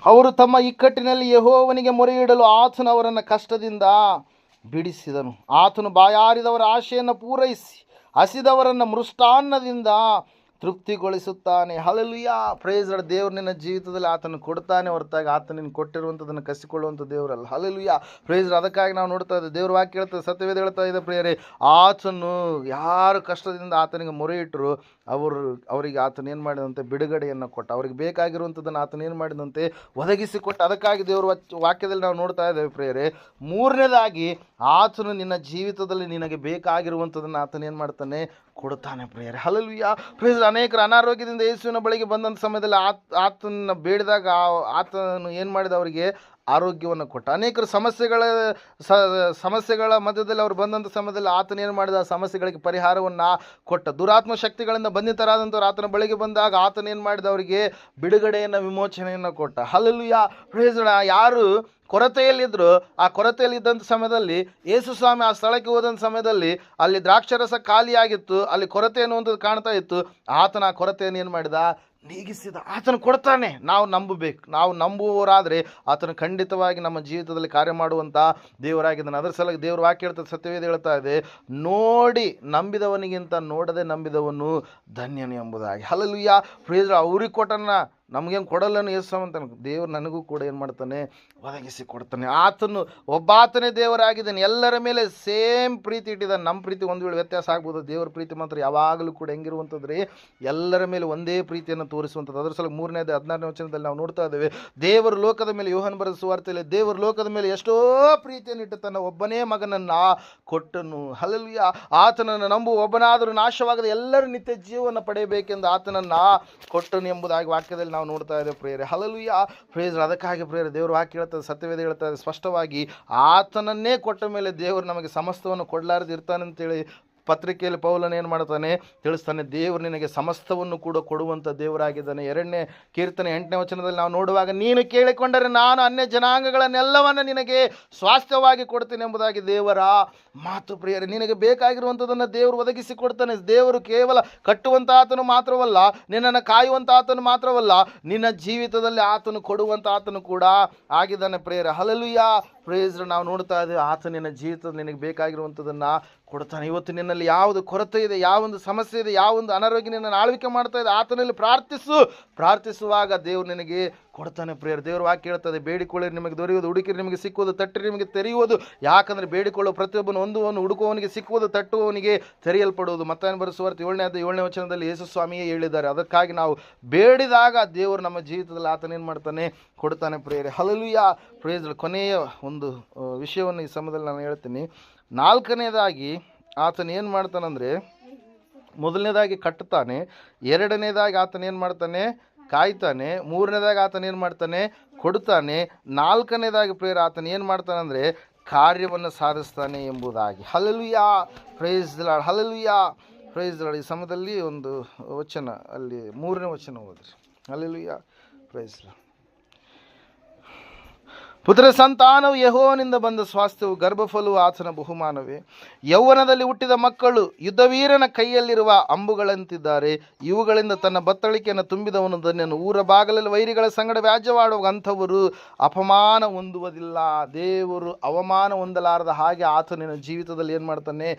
ಅವರು ತಮ್ಮ ಇಕ್ಕಟ್ಟಿನಲ್ಲಿ ಯೆಹೋವನಿಗೆ ಮೊರೆಯಿಡಲು ಆತನು ಅವರನ್ನು ಕಷ್ಟದಿಂದ ಬಿಡಿಸಿದನು. ಆತನು ಬಾಯಾರಿದವರ ಆಶೆಯನ್ನು ಪೂರೈಸಿ ಹಸಿದವರನ್ನು ಮೃಷ್ಟಾನ್ನದಿಂದ ತೃಪ್ತಿಗೊಳಿಸುತ್ತಾನೆ. ಹಲ್ಲೆಲೂಯಾ. Praise Lord. ದೇವರು ನಿನ್ನ ಜೀವಿತದಲ್ಲಿ ಆತನು ಕೊಡ್ತಾನೆ ಹೊರತಾಗಿ ಆತನ ನಿನ್ನ ಕೊಟ್ಟಿರುವಂಥದ್ದನ್ನು ಕಸಿಕೊಳ್ಳುವಂಥ ದೇವರಲ್ಲ. ಹಲ್ಲೆಲೂಯಾ. Praise Lord. ಅದಕ್ಕಾಗಿ ನಾವು ನೋಡ್ತಾ ಇದ್ದೇವೆ, ದೇವ್ರ ವಾಕ್ಯ ಹೇಳ್ತದೆ, ಸತ್ಯವೇದ ಹೇಳ್ತಾ ಇದೆ ಪ್ರಿಯರೇ, ಆತನು ಯಾರು ಕಷ್ಟದಿಂದ ಆತನಿಗೆ ಮೊರೆ ಇಟ್ಟರು ಅವರಿಗೆ ಆತನ ಏನು ಮಾಡಿದಂತೆ, ಬಿಡುಗಡೆಯನ್ನು ಕೊಟ್ಟ. ಅವರಿಗೆ ಬೇಕಾಗಿರುವಂಥದ್ದನ್ನು ಆತನ ಏನು ಮಾಡಿದಂತೆ, ಒದಗಿಸಿಕೊಟ್ಟ. ಅದಕ್ಕಾಗಿ ದೇವರ ವಾಕ್ಯದಲ್ಲಿ ನಾವು ನೋಡ್ತಾ ಇದ್ದೇವೆ ಪ್ರಿಯರೇ, 3ನೇದಾಗಿ ಆತನು ನಿನ್ನ ಜೀವಿತದಲ್ಲಿ ನಿನಗೆ ಬೇಕಾಗಿರುವಂಥದ್ದನ್ನು ಆತನ ಏನು ಮಾಡ್ತಾನೆ, ಕೊಡ್ತಾನೆ ಪ್ರಿಯರೇ. ಹಲ್ಲೆಲೂಯಾ. ಪ್ರೈಸ್. ಅನೇಕರು ಅನಾರೋಗ್ಯದಿಂದ ಯೇಸುವಿನ ಬಳಿಗೆ ಬಂದಂಥ ಸಮಯದಲ್ಲಿ ಆತನ ಬೇಡಿದಾಗ ಆತನು ಏನು ಮಾಡಿದ, ಅವರಿಗೆ ಆರೋಗ್ಯವನ್ನು ಕೊಟ್ಟ. ಅನೇಕರು ಸಮಸ್ಯೆಗಳ ಮಧ್ಯದಲ್ಲಿ ಅವರು ಬಂದಂಥ ಸಮಯದಲ್ಲಿ ಆತನ ಏನು ಮಾಡಿದ, ಸಮಸ್ಯೆಗಳಿಗೆ ಪರಿಹಾರವನ್ನು ಕೊಟ್ಟ. ದುರಾತ್ಮ ಶಕ್ತಿಗಳಿಂದ ಬಂಧಿತರಾದಂಥವ್ರು ಆತನ ಬಳಿಗೆ ಬಂದಾಗ ಆತನ ಏನು ಮಾಡಿದ, ಅವರಿಗೆ ಬಿಡುಗಡೆಯನ್ನು, ವಿಮೋಚನೆಯನ್ನು ಕೊಟ್ಟ. ಹಲ್ಲೆಲೂಯಾ. ಪ್ರೈಸ್. ಯಾರು ಕೊರತೆಯಲ್ಲಿದ್ದರು, ಆ ಕೊರತೆಯಲ್ಲಿದ್ದಂಥ ಸಮಯದಲ್ಲಿ ಯೇಸು ಸ್ವಾಮಿ ಆ ಸ್ಥಳಕ್ಕೆ ಹೋದಂಥ ಸಮಯದಲ್ಲಿ ಅಲ್ಲಿ ದ್ರಾಕ್ಷರಸ ಖಾಲಿಯಾಗಿತ್ತು, ಅಲ್ಲಿ ಕೊರತೆ ಅನ್ನುವಂಥದ್ದು ಕಾಣ್ತಾ ಇತ್ತು. ಆತನ ಆ ಕೊರತೆಯನ್ನು ಏನು ಮಾಡಿದ, ನೀಗಿಸಿದ. ಆತನು ಕೊಡ್ತಾನೆ. ನಾವು ನಂಬಬೇಕು. ನಾವು ನಂಬುವವರಾದರೆ ಆತನು ಖಂಡಿತವಾಗಿ ನಮ್ಮ ಜೀವಿತದಲ್ಲಿ ಕಾರ್ಯ ಮಾಡುವಂಥ ದೇವರಾಗಿದ್ದಾನೆ. ಅದರ ಸಲುವಾಗಿ ದೇವ್ರ ವಾಕ್ಯ ಹೇಳ್ತದೆ, ಸತ್ಯವೇದ ಹೇಳ್ತಾ ಇದೆ, ನೋಡಿ ನಂಬಿದವನಿಗಿಂತ ನೋಡದೆ ನಂಬಿದವನು ಧನ್ಯನು ಎಂಬುದಾಗಿ. ಹಲ್ಲೆಲೂಯಾ. ಪ್ರೇಸ್. ಅವ್ರಿಗೆ ಕೊಟ್ಟನ್ನ ನಮಗೇನು ಕೊಡಲ್ಲನು ಯೇಸು ಅಂತ ದೇವರು ನನಗೂ ಕೂಡ ಏನು ಮಾಡ್ತಾನೆ, ಒದಗಿಸಿ ಕೊಡ್ತಾನೆ. ಆತನು ಒಬ್ಬಾತನೇ ದೇವರಾಗಿದ್ದಾನೆ, ಎಲ್ಲರ ಮೇಲೆ ಸೇಮ್ ಪ್ರೀತಿ ಇಟ್ಟಿದ್ದಾನೆ. ನಮ್ಮ ಪ್ರೀತಿ ಒಂದು ವೇಳೆ ವ್ಯತ್ಯಾಸ ಆಗ್ಬೋದು, ದೇವರ ಪ್ರೀತಿ ಮಾತ್ರ ಯಾವಾಗಲೂ ಕೂಡ ಹೆಂಗಿರುವಂಥದ್ರಿ, ಎಲ್ಲರ ಮೇಲೆ ಒಂದೇ ಪ್ರೀತಿಯನ್ನು ತೋರಿಸುವಂಥದ್ದು. ಅದರ ಸಲ 3-16 ವಚನದಲ್ಲಿ ನಾವು ನೋಡ್ತಾ ಇದ್ದೇವೆ, ದೇವರು ಲೋಕದ ಮೇಲೆ, ಯೋಹನ ಬರೆದ ಸುವಾರ್ತೆಯಲ್ಲಿ, ದೇವರು ಲೋಕದ ಮೇಲೆ ಎಷ್ಟೋ ಪ್ರೀತಿಯನ್ನು ಇಟ್ಟು ತನ್ನ ಒಬ್ಬನೇ ಮಗನನ್ನು ಕೊಟ್ಟನು. ಹಲ್ಲೆಲೂಯಾ. ಆತನನ್ನು ನಂಬುವ ಒಬ್ಬನಾದರೂ ನಾಶವಾಗದೆ ಎಲ್ಲರೂ ನಿತ್ಯ ಜೀವನ ಪಡೆಯಬೇಕೆಂದು ಆತನನ್ನು ಕೊಟ್ಟನು ಎಂಬುದಾಗಿ ವಾಕ್ಯದಲ್ಲಿ ನಾವು ನೋಡ್ತಾ ಇದ್ದೇವೆ ಪ್ರೇರೆ. ಹಲ್ಲೆಲೂಯಾ. ಪ್ರೇಸ್. ಅದಕ್ಕಾಗಿ ಪ್ರೇರೆ ದೇವರು ವಾಕ್ಯ ಹೇಳ್ತದೆ, ಸತ್ಯವೇದ ಹೇಳ್ತಾರೆ ಸ್ಪಷ್ಟವಾಗಿ, ಆತನನ್ನೇ ಕೊಟ್ಟ ಮೇಲೆ ದೇವರು ನಮಗೆ ಸಮಸ್ತವನ್ನು ಕೊಡಲಾರದು ಇರ್ತಾನೆ ಅಂತೇಳಿ ಪತ್ರಿಕೆಯಲ್ಲಿ ಪೌಲನು ಏನು ಮಾಡ್ತಾನೆ, ತಿಳಿಸ್ತಾನೆ. ದೇವರು ನಿನಗೆ ಸಮಸ್ತವನ್ನು ಕೂಡ ಕೊಡುವಂಥ ದೇವರಾಗಿದ್ದಾನೆ. 2ನೇ ಕೀರ್ತನೆ 8ನೇ ವಚನದಲ್ಲಿ ನಾವು ನೋಡುವಾಗ, ನೀನು ಕೇಳಿಕೊಂಡರೆ ನಾನು ಅನ್ಯ ಜನಾಂಗಗಳನ್ನೆಲ್ಲವನ್ನು ನಿನಗೆ ಸ್ವಾಸ್ಥ್ಯವಾಗಿ ಕೊಡ್ತೀನಿ ಎಂಬುದಾಗಿ ದೇವರ ಮಾತು ಪ್ರಿಯರೇ. ನಿನಗೆ ಬೇಕಾಗಿರುವಂಥದ್ದನ್ನು ದೇವರು ಒದಗಿಸಿ ಕೊಡ್ತಾನೆ. ದೇವರು ಕೇವಲ ಕಟ್ಟುವಂಥ ಆತನು ಮಾತ್ರವಲ್ಲ, ನಿನ್ನನ್ನು ಕಾಯುವಂಥ ಆತನು ಮಾತ್ರವಲ್ಲ, ನಿನ್ನ ಜೀವಿತದಲ್ಲಿ ಆತನು ಕೊಡುವಂಥ ಆತನು ಕೂಡ ಆಗಿದ್ದಾನೆ ಪ್ರಿಯರೇ. ಹಲ್ಲೆಲೂಯಾ. ಪ್ರೇಸ್. ನಾವು ನೋಡ್ತಾ ಇದ್ದೇವೆ, ಆತ ನಿನ್ನ ಜೀವಿತದಲ್ಲಿ ನಿನಗೆ ಬೇಕಾಗಿರುವಂಥದ್ದನ್ನು ಕೊಡ್ತಾನೆ. ಇವತ್ತು ನಿನ್ನಲ್ಲಿ ಯಾವುದು ಕೊರತೆ ಇದೆ, ಯಾವೊಂದು ಸಮಸ್ಯೆ ಇದೆ, ಯಾವೊಂದು ಅನಾರೋಗ್ಯ ನಿನ್ನನ್ನು ಆಳ್ವಿಕೆ ಮಾಡ್ತಾ ಇದೆ, ಆತನಲ್ಲಿ ಪ್ರಾರ್ಥಿಸುವಾಗ ದೇವರು ನಿನಗೆ ಕೊಡ್ತಾನೆ ಪ್ರಿಯರು. ದೇವರು ವಾಕ್ಯ ಹೇಳ್ತದೆ, ಬೇಡಿಕೊಳ್ಳಿರಿ ನಿಮಗೆ ದೊರೆಯುವುದು, ಹುಡುಕಿರಿ ನಿಮಗೆ ಸಿಕ್ಕುವುದು, ತಟ್ಟಿರಿ ನಿಮಗೆ ತೆರೆಯುವುದು. ಯಾಕಂದರೆ ಬೇಡಿಕೊಳ್ಳುವ ಪ್ರತಿಯೊಬ್ಬನು ಹೊಂದುವನು, ಹುಡುಕುವವನಿಗೆ ಸಿಕ್ಕುವುದು, ತಟ್ಟುವವನಿಗೆ ತೆರೆಯಲ್ಪಡುವುದು. ಮತ್ತಾಯನ ಬರೆದ ಸುವಾರ್ತೆ 7ನೇ ವಚನದಲ್ಲಿ ಯೇಸು ಸ್ವಾಮಿಯೇ ಹೇಳಿದ್ದಾರೆ. ಅದಕ್ಕಾಗಿ ನಾವು ಬೇಡಿದಾಗ ದೇವರು ನಮ್ಮ ಜೀವಿತದಲ್ಲಿ ಆತನೇನು ಮಾಡ್ತಾನೆ, ಕೊಡ್ತಾನೆ ಪ್ರಿಯರೇ. ಹಲ್ಲೆಲೂಯಾ. ಪ್ರೇಸ್. ಕೊನೆಯ ಒಂದು ವಿಷಯವನ್ನು ಈ ಸಮಯದಲ್ಲಿ ನಾನು ಹೇಳ್ತೀನಿ. 4ನೇದಾಗಿ ಆತನ ಏನು ಮಾಡ್ತಾನಂದರೆ, ಮೊದಲನೇದಾಗಿ ಕಟ್ಟುತ್ತಾನೆ, 2ನೇದಾಗಿ ಆತನ ಏನು ಮಾಡ್ತಾನೆ, ಕಾಯ್ತಾನೆ, 3ನೇದಾಗಿ ಆತನ ಏನು ಮಾಡ್ತಾನೆ, ಕೊಡ್ತಾನೆ, 4ನೇದಾಗಿ ಪ್ರೇರ ಆತನ ಏನು ಮಾಡ್ತಾನಂದರೆ ಕಾರ್ಯವನ್ನು ಸಾಧಿಸ್ತಾನೆ ಎಂಬುದಾಗಿ. Hallelujah. Praise the Lord. Hallelujah. Praise the Lord. ಈ ಸಮಯದಲ್ಲಿ ಒಂದು ವಚನ, ಅಲ್ಲಿ 3ನೇ ವಚನ ಓದ್ರಿ. ಹಲ್ಲೆಲೂಯಾ. Praise the Lord. ಪುತ್ರ ಸಂತಾನವು ಯೆಹೋವನಿಂದ ಬಂದ ಸ್ವಾಸ್ಥ್ಯವು, ಗರ್ಭಫಲವು ಆತನ ಬಹುಮಾನವೇ. ಯೌವನದಲ್ಲಿ ಹುಟ್ಟಿದ ಮಕ್ಕಳು ಯುದ್ಧವೀರನ ಕೈಯಲ್ಲಿರುವ ಅಂಬುಗಳಂತಿದ್ದಾರೆ. ಇವುಗಳಿಂದ ತನ್ನ ಬತ್ತಳಿಕೆಯನ್ನು ತುಂಬಿದವನು ಧನ್ಯನು. ಊರ ಬಾಗಲಲ್ಲಿ ವೈರಿಗಳ ಸಂಗಡ ವ್ಯಾಜ್ಯವಾಡುವ ಅಂಥವರು ಅಪಮಾನ ಹೊಂದುವುದಿಲ್ಲ. ದೇವರು ಅವಮಾನ ಹೊಂದಲಾರದ ಹಾಗೆ ಆತನಿನ ಜೀವಿತದಲ್ಲಿ ಏನು ಮಾಡ್ತಾನೆ,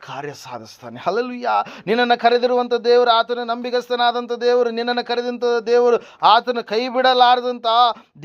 ಕಾರ್ಯ ಸಾಧಿಸ್ತಾನೆ. ಹಲ್ಲೆಲೂಯಾ. ನಿನ್ನನ್ನು ಕರೆದಿರುವಂಥ ದೇವರು, ಆತನ ನಂಬಿಗಸ್ತನಾದಂಥ ದೇವರು, ನಿನ್ನನ್ನು ಕರೆದಂಥ ದೇವರು ಆತನು ಕೈ ಬಿಡಲಾರದಂಥ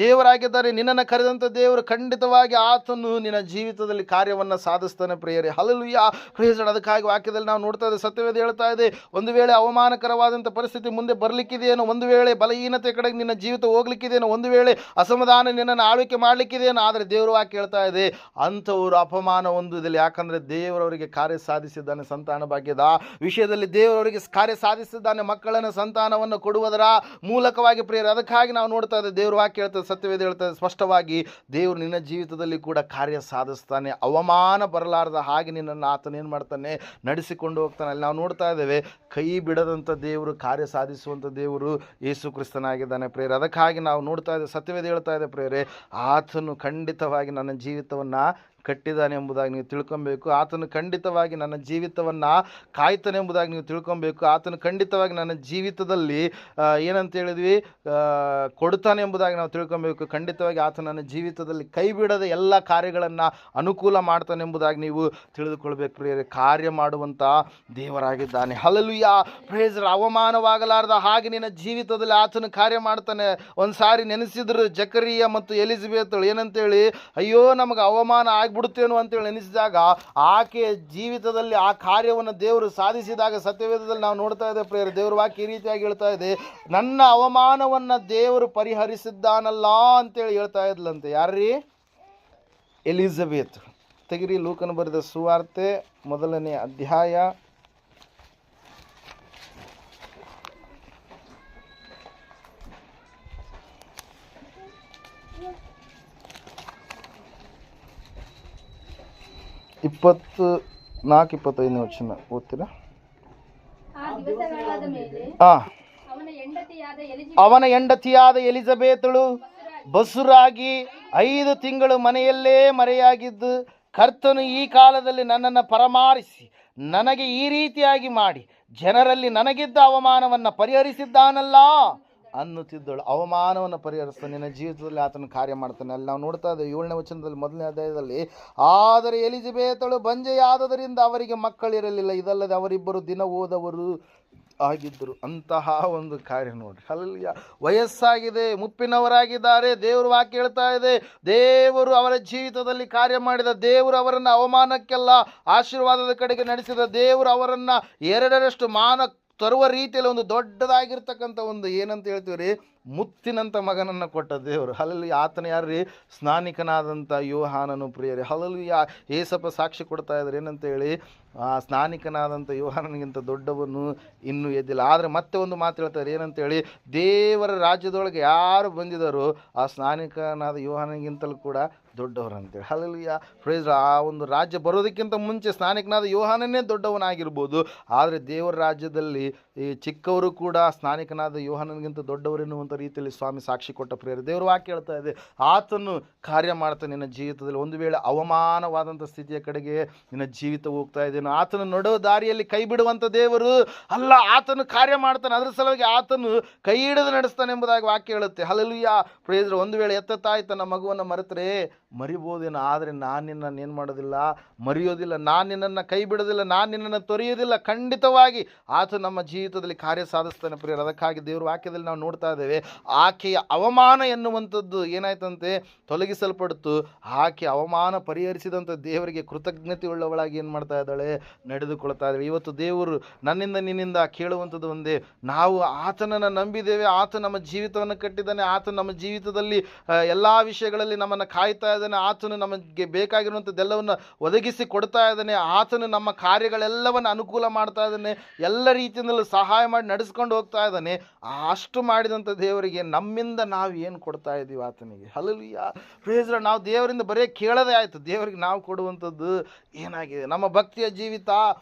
ದೇವರಾಗಿದ್ದಾನೆ. ನಿನ್ನನ್ನು ಕರೆದಂಥ ದೇವರು ಖಂಡಿತವಾಗಿ ಆತನು ನಿನ್ನ ಜೀವಿತದಲ್ಲಿ ಕಾರ್ಯವನ್ನು ಸಾಧಿಸ್ತಾನೆ ಪ್ರಿಯರೇ. ಹಲ್ಲೆಲೂಯಾ. ಪ್ರೇಸ್. ಅದಕ್ಕಾಗಿ ವಾಕ್ಯದಲ್ಲಿ ನಾವು ನೋಡ್ತಾ ಇದ್ದೇವೆ, ಸತ್ಯವೇದ ಹೇಳ್ತಾ ಇದೆ, ಒಂದು ವೇಳೆ ಅವಮಾನಕರವಾದಂಥ ಪರಿಸ್ಥಿತಿ ಮುಂದೆ ಬರಲಿಕ್ಕಿದೆಯೇನೋ, ಒಂದು ವೇಳೆ ಬಲಹೀನತೆ ಕಡೆಗೆ ನಿನ್ನ ಜೀವಿತ ಹೋಗ್ಲಿಕ್ಕಿದೆಯೇನೋ, ಒಂದು ವೇಳೆ ಅಸಮಾಧಾನ ನಿನ್ನನ್ನು ಆಳ್ವಿಕೆ ಮಾಡಲಿಕ್ಕಿದೆಯೇನೋ, ಆದರೆ ದೇವರು ವಾಕ್ಯ ಹೇಳ್ತಾ ಇದೆ, ಅಂಥವರು ಅಪಮಾನ ಹೊಂದುವುದಿಲ್ಲ. ಯಾಕಂದರೆ ದೇವರವರಿಗೆ ಕಾರ್ಯ ಸಾಧಿಸಿದ್ದಾನೆ. ಸಂತಾನ ಭಾಗ್ಯದ ವಿಷಯದಲ್ಲಿ ದೇವರವರಿಗೆ ಕಾರ್ಯ ಸಾಧಿಸಿದ್ದಾನೆ. ಮಕ್ಕಳನ್ನು, ಸಂತಾನವನ್ನು ಕೊಡುವುದರ ಮೂಲಕವಾಗಿ ಪ್ರಿಯರೇ. ಅದಕ್ಕಾಗಿ ನಾವು ನೋಡ್ತಾ ಇದ್ದೇವೆ, ದೇವರು ವಾಕ್ಯ ಹೇಳ್ತದೆ, ಸತ್ಯವೇದ ಹೇಳ್ತದೆ ಸ್ಪಷ್ಟವಾಗಿ, ದೇವರು ನಿನ್ನ ಜೀವಿತದಲ್ಲಿ ಕೂಡ ಕಾರ್ಯ ಸಾಧಿಸ್ತಾನೆ. ಅವಮಾನ ಬರಲಾರದ ಹಾಗೆ ನಿನ್ನನ್ನು ಆತನ ಏನು ಮಾಡ್ತಾನೆ, ನಡೆಸಿಕೊಂಡು ಹೋಗ್ತಾನೆ. ಅಲ್ಲಿ ನಾವು ನೋಡ್ತಾ ಇದ್ದೇವೆ, ಕೈ ಬಿಡದಂಥ ದೇವರು, ಕಾರ್ಯ ಸಾಧಿಸುವಂಥ ದೇವರು ಯೇಸು ಕ್ರಿಸ್ತನಾಗಿದ್ದಾನೆ ಪ್ರಿಯರೇ. ಅದಕ್ಕಾಗಿ ನಾವು ನೋಡ್ತಾ ಇದ್ದೇವೆ, ಸತ್ಯವೇದ ಹೇಳ್ತಾ ಇದೆ ಪ್ರಿಯರೇ, ಆತನು ಖಂಡಿತವಾಗಿ ನನ್ನ ಜೀವಿತವನ್ನು ಕಟ್ಟಿದ್ದಾನೆ ಎಂಬುದಾಗಿ ನೀವು ತಿಳ್ಕೊಬೇಕು. ಆತನು ಖಂಡಿತವಾಗಿ ನನ್ನ ಜೀವಿತವನ್ನು ಕಾಯ್ತಾನೆ ಎಂಬುದಾಗಿ ನೀವು ತಿಳ್ಕೊಬೇಕು. ಆತನು ಖಂಡಿತವಾಗಿ ನನ್ನ ಜೀವಿತದಲ್ಲಿ ಏನಂತ ಹೇಳಿದ್ವಿ, ಕೊಡ್ತಾನೆ ಎಂಬುದಾಗಿ ನಾವು ತಿಳ್ಕೊಬೇಕು. ಖಂಡಿತವಾಗಿ ಆತನು ನನ್ನ ಜೀವಿತದಲ್ಲಿ ಕೈ ಬಿಡದ ಎಲ್ಲ ಕಾರ್ಯಗಳನ್ನು ಅನುಕೂಲ ಮಾಡ್ತಾನೆ ಎಂಬುದಾಗಿ ನೀವು ತಿಳಿದುಕೊಳ್ಬೇಕು ಪ್ರಿಯರೇ. ಕಾರ್ಯ ಮಾಡುವಂಥ ದೇವರಾಗಿದ್ದಾನೆ. ಹಲ್ಲೆಲೂಯಾ. ಪ್ರೇಸ್. ಅವಮಾನವಾಗಲಾರದ ಹಾಗೆ ನಿನ್ನ ಜೀವಿತದಲ್ಲಿ ಆತನು ಕಾರ್ಯ ಮಾಡ್ತಾನೆ. ಒಂದು ಸಾರಿ ನೆನೆಸಿದ್ರು ಜಕರಿಯ ಮತ್ತು ಎಲಿಜಬೆತ್ ಏನಂತೇಳಿ, ಅಯ್ಯೋ ನಮಗೆ ಅವಮಾನ ಆಗ್ಬಿಡುತ್ತೇನೋ ಅಂತೇಳಿ ನೆನೆಸಿದಾಗ ಆಕೆಯ ಜೀವಿತದಲ್ಲಿ ಆ ಕಾರ್ಯವನ್ನು ದೇವರು ಸಾಧಿಸಿದಾಗ ಸತ್ಯವೇದದಲ್ಲಿ ನಾವು ನೋಡ್ತಾ ಇದ್ದೇವೆ ಪ್ರಿಯರೇ. ದೇವರು ವಾಕ್ಯ ಈ ರೀತಿಯಾಗಿ ಹೇಳ್ತಾ ಇದೆ, ನನ್ನ ಅವಮಾನವನ್ನು ದೇವರು ಪರಿಹರಿಸಿದ್ದಾನಲ್ಲ ಅಂತೇಳಿ ಹೇಳ್ತಾ ಇದ್ಲಂತೆ. ಯಾರ್ರೀ? ಎಲಿಜಬೆತ್. ತೆಗಿರಿ ಲೂಕನ ಬರೆದ ಸುವಾರ್ತೆ 1ನೇ ಅಧ್ಯಾಯ 24-25 ವಚನ ಓದ್ತೀರಾ? ಅವನ ಹೆಂಡತಿಯಾದ ಎಲಿಜಬೆತಳು ಬಸುರಾಗಿ 5 ತಿಂಗಳು ಮನೆಯಲ್ಲೇ ಮರೆಯಾಗಿದ್ದು, ಕರ್ತನು ಈ ಕಾಲದಲ್ಲಿ ನನ್ನನ್ನು ಪರಾಮರಿಸಿ ನನಗೆ ಈ ರೀತಿಯಾಗಿ ಮಾಡಿ ಜನರಲ್ಲಿ ನನಗಿದ್ದ ಅವಮಾನವನ್ನು ಪರಿಹರಿಸಿದ್ದಾನಲ್ಲ ಅನ್ನುತ್ತಿದ್ದಳು. ಅವಮಾನವನ್ನು ಪರಿಹರಿಸ್ತಾನೆ. ನಿನ್ನ ಜೀವಿತದಲ್ಲಿ ಆತನ ಕಾರ್ಯ ಮಾಡ್ತಾನೆ. ಅಲ್ಲಿ ನಾವು ನೋಡ್ತಾ ಇದ್ದೇವೆ 7ನೇ ವಚನದಲ್ಲಿ 1ನೇ ಅಧ್ಯಾಯದಲ್ಲಿ, ಆದರೆ ಎಲಿಜಬೆತಳು ಬಂಜೆಯಾದದರಿಂದ ಅವರಿಗೆ ಮಕ್ಕಳಿರಲಿಲ್ಲ. ಇದಲ್ಲದೆ ಅವರಿಬ್ಬರು ದಿನ ಹೋದವರು. ಆಗಿದ್ದರು. ಅಂತಹ ಒಂದು ಕಾರ್ಯ ನೋಡ್ರಿ. ಹಲ್ಲೆಲೂಯಾ. ವಯಸ್ಸಾಗಿದೆ, ಮುಪ್ಪಿನವರಾಗಿದ್ದಾರೆ. ದೇವರು ವಾಕ್ಯ ಹೇಳ್ತಾ ಇದೆ, ದೇವರು ಅವರ ಜೀವಿತದಲ್ಲಿ ಕಾರ್ಯ ಮಾಡಿದ, ದೇವರು ಅವರನ್ನು ಅವಮಾನಕ್ಕೆಲ್ಲ ಆಶೀರ್ವಾದದ ಕಡೆಗೆ ನಡೆಸಿದ, ದೇವರು ಅವರನ್ನು ಎರಡರಷ್ಟು ಮಾನ ತರುವ ರೀತಿಯಲ್ಲಿ ಒಂದು ದೊಡ್ಡದಾಗಿರ್ತಕ್ಕಂಥ ಒಂದು ಏನಂತ ಹೇಳ್ತೀವಿ ರೀ, ಮುತ್ತಿನಂಥ ಮಗನನ್ನು ಕೊಟ್ಟ ದೇವರು. ಹಲ್ಲೆಲೂಯಾ. ಆತನ ಯಾರ್ರಿ? ಸ್ನಾನಿಕನಾದಂಥ ಯೋಹಾನನು ಪ್ರಿಯರೇ. ಹಲ್ಲೆಲೂಯಾ. ಏಸಪ್ಪ ಸಾಕ್ಷಿ ಕೊಡ್ತಾ ಇದ್ದಾರೆ ಏನಂತ ಹೇಳಿ, ಆ ಸ್ನಾನಿಕನಾದಂಥ ಯೋಹಾನನಿಗಿಂತ ದೊಡ್ಡವನು ಇನ್ನೂ ಎದ್ದಿಲ್ಲ. ಆದರೆ ಮತ್ತೆ ಒಂದು ಮಾತು ಹೇಳ್ತಾರೆ ಏನಂತೇಳಿ, ದೇವರ ರಾಜ್ಯದೊಳಗೆ ಯಾರು ಬಂದಿದ್ದಾರೋ ಆ ಸ್ನಾನಿಕನಾದ ಯೋಹಾನನಿಗಿಂತಲೂ ಕೂಡ ದೊಡ್ಡವರು ಅಂತೇಳಿ. ಹಲ್ಲೆಲೂಯಾ. ಪ್ರೈಸ್. ಆ ಒಂದು ರಾಜ್ಯ ಬರೋದಕ್ಕಿಂತ ಮುಂಚೆ ಸ್ನಾನಿಕನಾದ ಯೋಹಾನನೇ ದೊಡ್ಡವನಾಗಿರ್ಬೋದು, ಆದರೆ ದೇವರ ರಾಜ್ಯದಲ್ಲಿ ಈ ಚಿಕ್ಕವರು ಕೂಡ ಸ್ನಾನಿಕನಾದ ಯೋಹಾನನಿಗಿಂತ ದೊಡ್ಡವರೆನ್ನುವಂಥ ರೀತಿಯಲ್ಲಿ ಸ್ವಾಮಿ ಸಾಕ್ಷಿ ಕೊಟ್ಟ ಪ್ರಿಯರೇ. ದೇವರು ವಾಕ್ಯ ಹೇಳ್ತಾ ಇದೆ, ಆತನು ಕಾರ್ಯ ಮಾಡ್ತಾನೆ ನಿನ್ನ ಜೀವಿತದಲ್ಲಿ. ಒಂದು ವೇಳೆ ಅವಮಾನವಾದಂಥ ಸ್ಥಿತಿಯ ಕಡೆಗೆ ನಿನ್ನ ಜೀವಿತ ಹೋಗ್ತಾ ಇದೆ, ಆತನು ನಡುವ ದಾರಿಯಲ್ಲಿ ಕೈ ಬಿಡುವಂಥ ದೇವರು ಅಲ್ಲ, ಆತನು ಕಾರ್ಯ ಮಾಡ್ತಾನೆ. ಅದರ ಸಲುವಾಗಿ ಆತನು ಕೈ ಹಿಡಿದು ನಡೆಸ್ತಾನೆ ಎಂಬುದಾಗಿ ವಾಕ್ಯ ಹೇಳುತ್ತೆ. ಹಲ್ಲೆಲೂಯಾ. ಪ್ರೇಸ್. ಒಂದು ವೇಳೆ ಎತ್ತ ತಾಯಿ ತನ್ನ ಮಗುವನ್ನು ಮರೆತರೆ ಮರಿಬೋದೇನೋ, ಆದರೆ ನಾನು ನಿನ್ನನ್ನು ಏನು ಮಾಡೋದಿಲ್ಲ, ಮರೆಯೋದಿಲ್ಲ. ನಾನು ನಿನ್ನನ್ನು ಕೈ ಬಿಡೋದಿಲ್ಲ, ನಾನು ನಿನ್ನನ್ನು ತೊರೆಯೋದಿಲ್ಲ. ಖಂಡಿತವಾಗಿ ಆತ ನಮ್ಮ ಜೀವಿತದಲ್ಲಿ ಕಾರ್ಯ ಸಾಧಿಸ್ತಾನೆ ಪ್ರಿಯರು. ಅದಕ್ಕಾಗಿ ದೇವ್ರ ವಾಕ್ಯದಲ್ಲಿ ನಾವು ನೋಡ್ತಾ ಇದ್ದೇವೆ, ಆಕೆಯ ಅವಮಾನ ಎನ್ನುವಂಥದ್ದು ಏನಾಯ್ತಂತೆ, ತೊಲಗಿಸಲ್ಪಡ್ತು. ಆಕೆ ಅವಮಾನ ಪರಿಹರಿಸಿದಂಥ ದೇವರಿಗೆ ಕೃತಜ್ಞತೆ ಉಳ್ಳವಳಾಗಿ ಏನು ಮಾಡ್ತಾ ಇದ್ದಾಳೆ, ನಡೆದುಕೊಳ್ತಾ ಇದ್ದಾಳೆ. ಇವತ್ತು ದೇವರು ನನ್ನಿಂದ ನಿನ್ನಿಂದ ಕೇಳುವಂಥದ್ದು ಒಂದೇ, ನಾವು ಆತನನ್ನು ನಂಬಿದ್ದೇವೆ, ಆತ ನಮ್ಮ ಜೀವಿತವನ್ನು ಕಟ್ಟಿದ್ದಾನೆ, ಆತ ನಮ್ಮ ಜೀವಿತದಲ್ಲಿ ಎಲ್ಲ ವಿಷಯಗಳಲ್ಲಿ ನಮ್ಮನ್ನು ಕಾಯ್ತಾ ಇದ್ದಾನೆ, ಆತನು ನಮಗೆ ಬೇಕಾಗಿರುವಂಥದ್ದೆಲ್ಲವನ್ನು ಒದಗಿಸಿ ಕೊಡ್ತಾ ಇದ್ದಾನೆ, ಆತನು ನಮ್ಮ ಕಾರ್ಯಗಳೆಲ್ಲವನ್ನು ಅನುಕೂಲ ಮಾಡ್ತಾ ಇದ್ದಾನೆ, ಎಲ್ಲ ರೀತಿಯಿಂದಲೂ ಸಹಾಯ ಮಾಡಿ ನಡೆಸ್ಕೊಂಡು ಹೋಗ್ತಾ ಇದ್ದಾನೆ. ಅಷ್ಟು ಮಾಡಿದಂಥ ದೇವರಿಗೆ ನಮ್ಮಿಂದ ನಾವು ಏನು ಕೊಡ್ತಾ ಇದ್ದೀವಿ ಆತನಿಗೆ? ಹಲ್ಲೆಲೂಯಾ. ಪ್ರೇಸ್. ನಾವು ದೇವರಿಂದ ಬರೀ ಕೇಳೋದೇ ಆಯಿತು, ದೇವರಿಗೆ ನಾವು ಕೊಡುವಂಥದ್ದು ಏನಾಗಿದೆ? ನಮ್ಮ ಭಕ್ತಿಯ ಜೀವಿತ